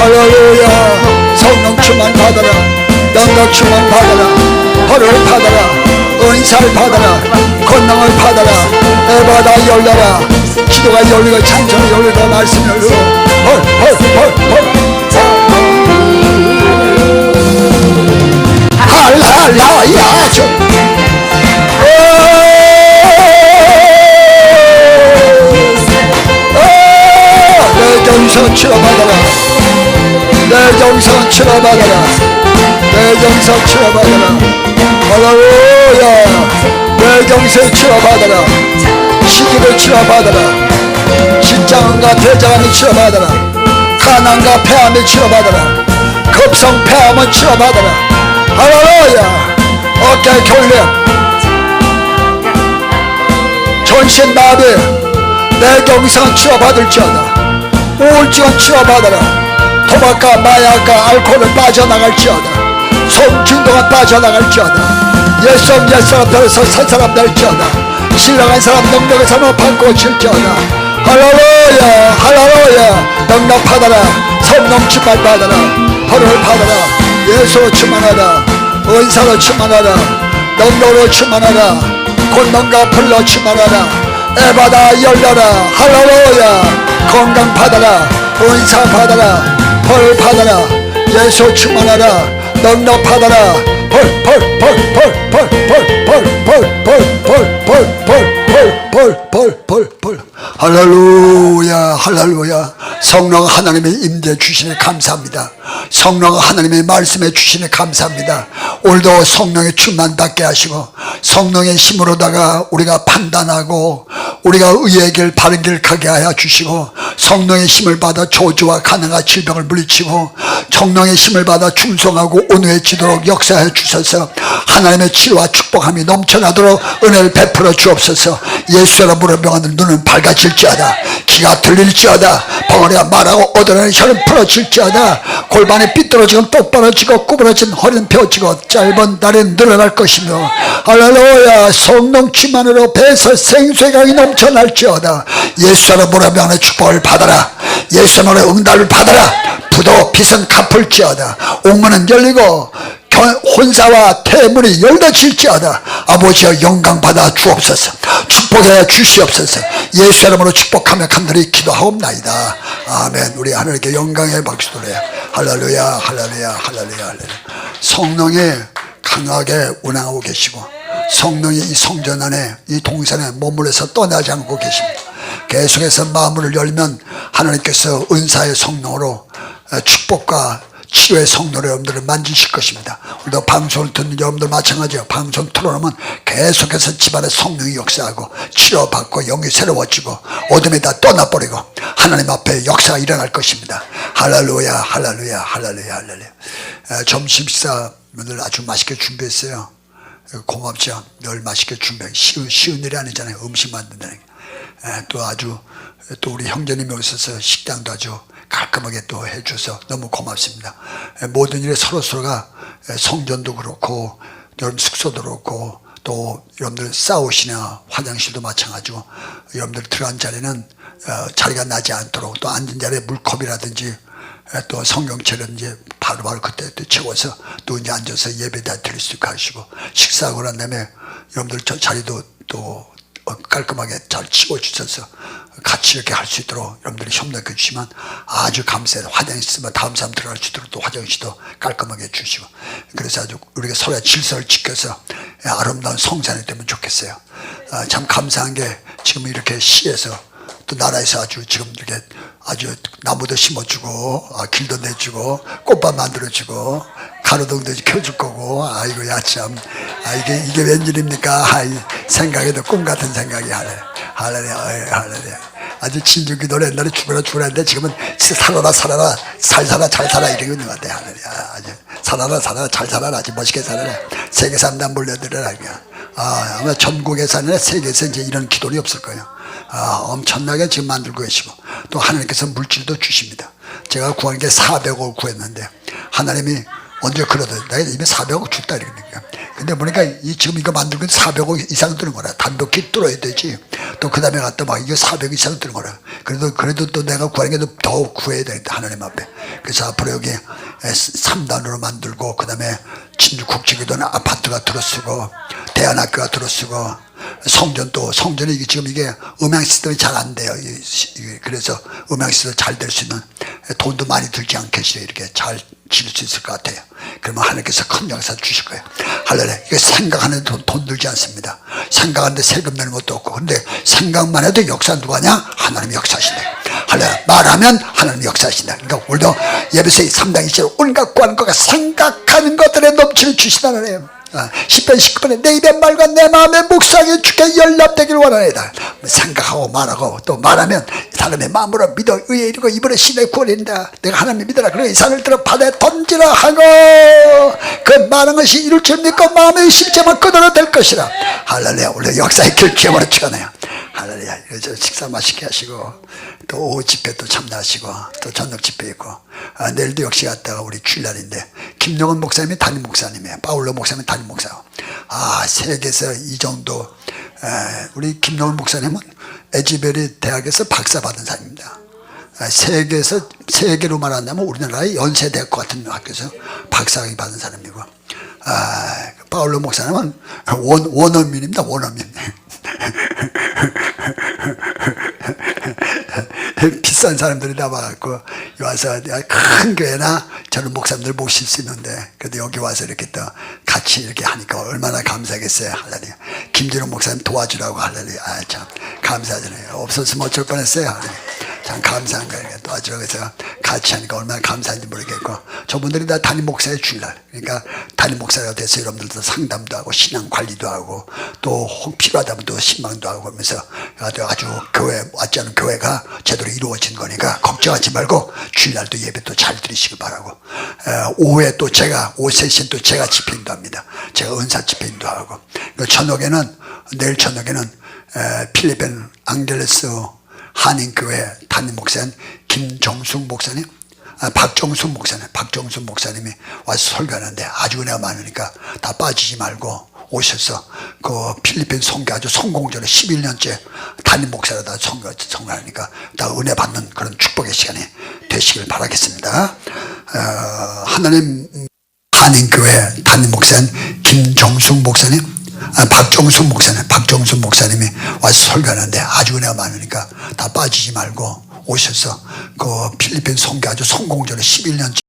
할렐루야 성령 충만 받아라 능력 충만 받아라 허를 받아라 은사를 받아라 권능을 받아라 에바다 열려라 기도가 열리고 찬송이 열리고 말씀이 열리고 할렐루야 주 내 정성 치료받아라 내 정성 치료받아라 내 정성 치료받아라 할렐루야 내 정성 치료받아라 시기를 치료받아라 신장과 대장암을 치료받아라 가난과 폐암을 치료받아라 급성 폐암을 치료받아라 할렐루야 어깨 결림 전신마비 내 정성 치료받을지어다 우울증은 치료받아라 도박과 마약과 알코올은 빠져나갈지어다 성중독은 빠져나갈지어다 옛성 옛사람들에서 산 사람 될지어다 신령한 사람 능력에서 높아 고칠지어다 할렐루야 할렐루야 능력 받아라 성령 충만 받아라 허를 받아라 예수로 충만하라 은사로 충만하라 능력으로 충만하라 권능과 불로 충만하라 에바다 열려라 할렐루야 건강 받아라 은사 받아라 벌 받아라 예수 충만하라 능력 받아라 벌 할렐루야 할렐루야 성령 하나님의 임재 주시니 감사합니다 성령 하나님의 말씀해 주시니 감사합니다 오늘도 성령의 충만 받게 하시고 성령의 힘으로다가 우리가 판단하고 우리가 의의 길 바른 길 가게 하여 주시고 성령의 힘을 받아 저주와 가난과 질병을 물리치고 성령의 힘을 받아 충성하고 온유해지도록 역사해 주셔서 하나님의 치료와 축복함이 넘쳐나도록 은혜를 베풀어 주옵소서 예수의 물어병하는 눈은 밝아질지어다 귀가 들릴지어다 벙어리가 말하고 얻어내는 혀는 풀어질지어다 골반이 삐뚤어지고 똑바로지고 구부러진 허리는 펴지고 짧은 다리는 늘어날 것이며 할렐루야 성령 충만으로 배에서 생수강이 넘쳐날지어다 예수의 물어병하는 축복을 받아라 예수의 응답을 받아라 부도 빚은 갚을지어다 옥문은 열리고 혼사와 태문이 열려질지어다 아버지여 영광 받아 주옵소서 축복해 주시옵소서 예수 이름으로 축복하며 간절히 기도하옵나이다 아멘. 우리 하나님께 영광의 박수 드려요. 할렐루야 할렐루야 할렐루야 할렐루야. 성령이 강하게 운행하고 계시고 성령이 이 성전 안에 이 동산에 머물러서 떠나지 않고 계십니다. 계속해서 마음을 열면 하나님께서 은사의 성령으로 축복과 치유의 성도의 여러분들을 만지실 것입니다. 우리도 방송을 듣는 여러분들 마찬가지예요. 방송 틀어놓으면 계속해서 집안에 성령이 역사하고 치료받고 영이 새로워지고 어둠이 다 떠나버리고 하나님 앞에 역사가 일어날 것입니다. 할렐루야 할렐루야 할렐루야 할렐루야. 점심 식사 오늘 아주 맛있게 준비했어요. 고맙죠. 늘 맛있게 준비해. 쉬운 일이 아니잖아요. 음식 만든다는 게. 또 아주 또 우리 형제님이 오셔서 식당도 아주 깔끔하게 또 해줘서 너무 고맙습니다. 모든 일에 서로서로가 성전도 그렇고 여러분 숙소도 그렇고 또 여러분들 싸우시나 화장실도 마찬가지고 여러분들 들어간 자리는 자리가 나지 않도록 또 앉은 자리에 물컵이라든지 또 성경책을 바로바로 그때 또 채워서 또 이제 앉아서 예배다 드릴 수 있게 하시고 식사하고 난 다음에 여러분들 저 자리도 또 깔끔하게 잘 치워주셔서 같이 이렇게 할 수 있도록 여러분들이 협력해 주시면 아주 감사해요. 화장실 있으면 다음 사람 들어갈 수 있도록 또 화장실도 깔끔하게 주시고 그래서 아주 우리가 서로의 질서를 지켜서 아름다운 성산이 되면 좋겠어요. 참 감사한 게 지금 이렇게 시에서 또 나라에서 아주 지금 이렇게 아주 나무도 심어주고 길도 내주고 꽃밭 만들어주고 가로등도 켜줄 거고 아이고야 참 이게 웬일입니까? 생각에도 꿈 같은 생각이 할렐루야 아주 진주기도를 옛날에 죽으라 했는데 지금은 살아라 잘 살아 이러고 있는 것 같아요. 할렐루야 아주 살아라 잘 살아라 아주 멋있게 살아라 세계 사람들 몰려들어라 아마 전국에서 아니라 세계에서 이제 이런 기도는 없을 거예요. 엄청나게 지금 만들고 계시고 또 하나님께서 물질도 주십니다. 제가 구한 게 400억 구했는데 하나님이 언제 그러더니 내가 이미 400억 줬다 이러니까 근데 보니까 지금 이거 만들고 400억 이상 드는 거라 단독히 뚫어야 되지 또 그 다음에 갔다 막 이거 400억 이상 드는 거라 그래도 또 내가 구하는 게 더 구해야 되겠다 하나님 앞에. 그래서 앞으로 여기 3단으로 만들고 그 다음에 진주 국제기도는 아파트가 들어쓰고 대안학교가 들어쓰고 성전이 지금 이게 음향 시스템이 잘 안 돼요. 그래서 음향 시스템이 잘 될 수 있는 돈도 많이 들지 않겠어요. 이렇게 잘 지을 수 있을 것 같아요. 그러면 하나님께서 큰 역사 주실 거예요. 할렐루야. 이게 생각하는데 돈 들지 않습니다. 생각하는데 세금 내는 것도 없고 근데 생각만 해도 역사 누가 하냐? 하나님이 역사하신다. 할렐루야. 말하면 하나님이 역사하신다. 그러니까 오늘도 예배서 3장 2절 온갖 구하는 것과 생각하는 것들에 넘치는 주시다는 거예요. 10편 19편에 내 입의 말과 내 마음의 묵상이 주께 연락되기를 원하나이다. 생각하고 말하고 또 말하면 사람의 마음으로 믿어 의에 이르고 입으로 신의 구원이다. 내가 하나님 믿어라. 그리고 이 산을 들어 바다에 던지라 하고 그 말한 것이 이룰 줄 믿고 마음에 의심하면 그대로 될 것이라. 할렐루야. 원래 역사의 길 기억으로 축하네요. 할렐루야. 식사 맛있게 하시고 또 오후 집회 또 참여하시고 또 저녁 집회 있고 내일도 역시 갔다가 우리 주일날인데 김용원 목사님이 담임 목사님이에요. 파울로 목사님이 담임 목사고 세계에서 이 정도 우리 김용원 목사님은 에즈베리 대학에서 박사 받은 사람입니다. 세계로 말한다면 우리나라의 연세대학교 같은 학교에서 박사학위 받은 사람이고 파울로 목사님은 원어민입니다. 원어민. 비싼 사람들이 나와갖고 와서 큰 교회나 저는 목사님들 모실 수 있는데 그래도 여기 와서 이렇게 또 같이 이렇게 하니까 얼마나 감사하겠어요. 할렐루야. 김진호 목사님 도와주라고 할렐루야. 참 감사하잖아요. 없었으면 어쩔 뻔했어요. 할렐루야. 참 감사한 거예요. 도와주라고 해서 같이 하니까 얼마나 감사한지 모르겠고 저분들이 다 담임 목사의 주일날 그러니까 담임 목사가 돼서 여러분들도 상담도 하고 신앙 관리도 하고 또 혹 필요하다면 또 신방도 하고 하면서 아주 교회 왔지 않은 교회가 제대로 이루어진 거니까 걱정하지 말고 주일날도 예배도 잘 드리시길 바라고 오후에 또 제가 오후 3시엔 또 제가 집회인도 합니다. 제가 은사 집회인도 하고 저녁에는 내일 저녁에는 필리핀 앙겔레스 한인교회 담임 목사님 김정숙 목사님 박정수 목사님이 와서 설교하는데 아주 은혜가 많으니까 다 빠지지 말고 오셔서 그 필리핀 선교 아주 성공적으로 11년째 담임 목사로 다 선교하니까 다 은혜 받는 그런 축복의 시간이 되시길 바라겠습니다. 하나님 한인교회 담임 목사님 김정숙 목사님 박정수 목사님이 와서 설교하는데 아주 은혜가 많으니까 다 빠지지 말고 오셔서 그 필리핀 선교 아주 성공적으로 11년째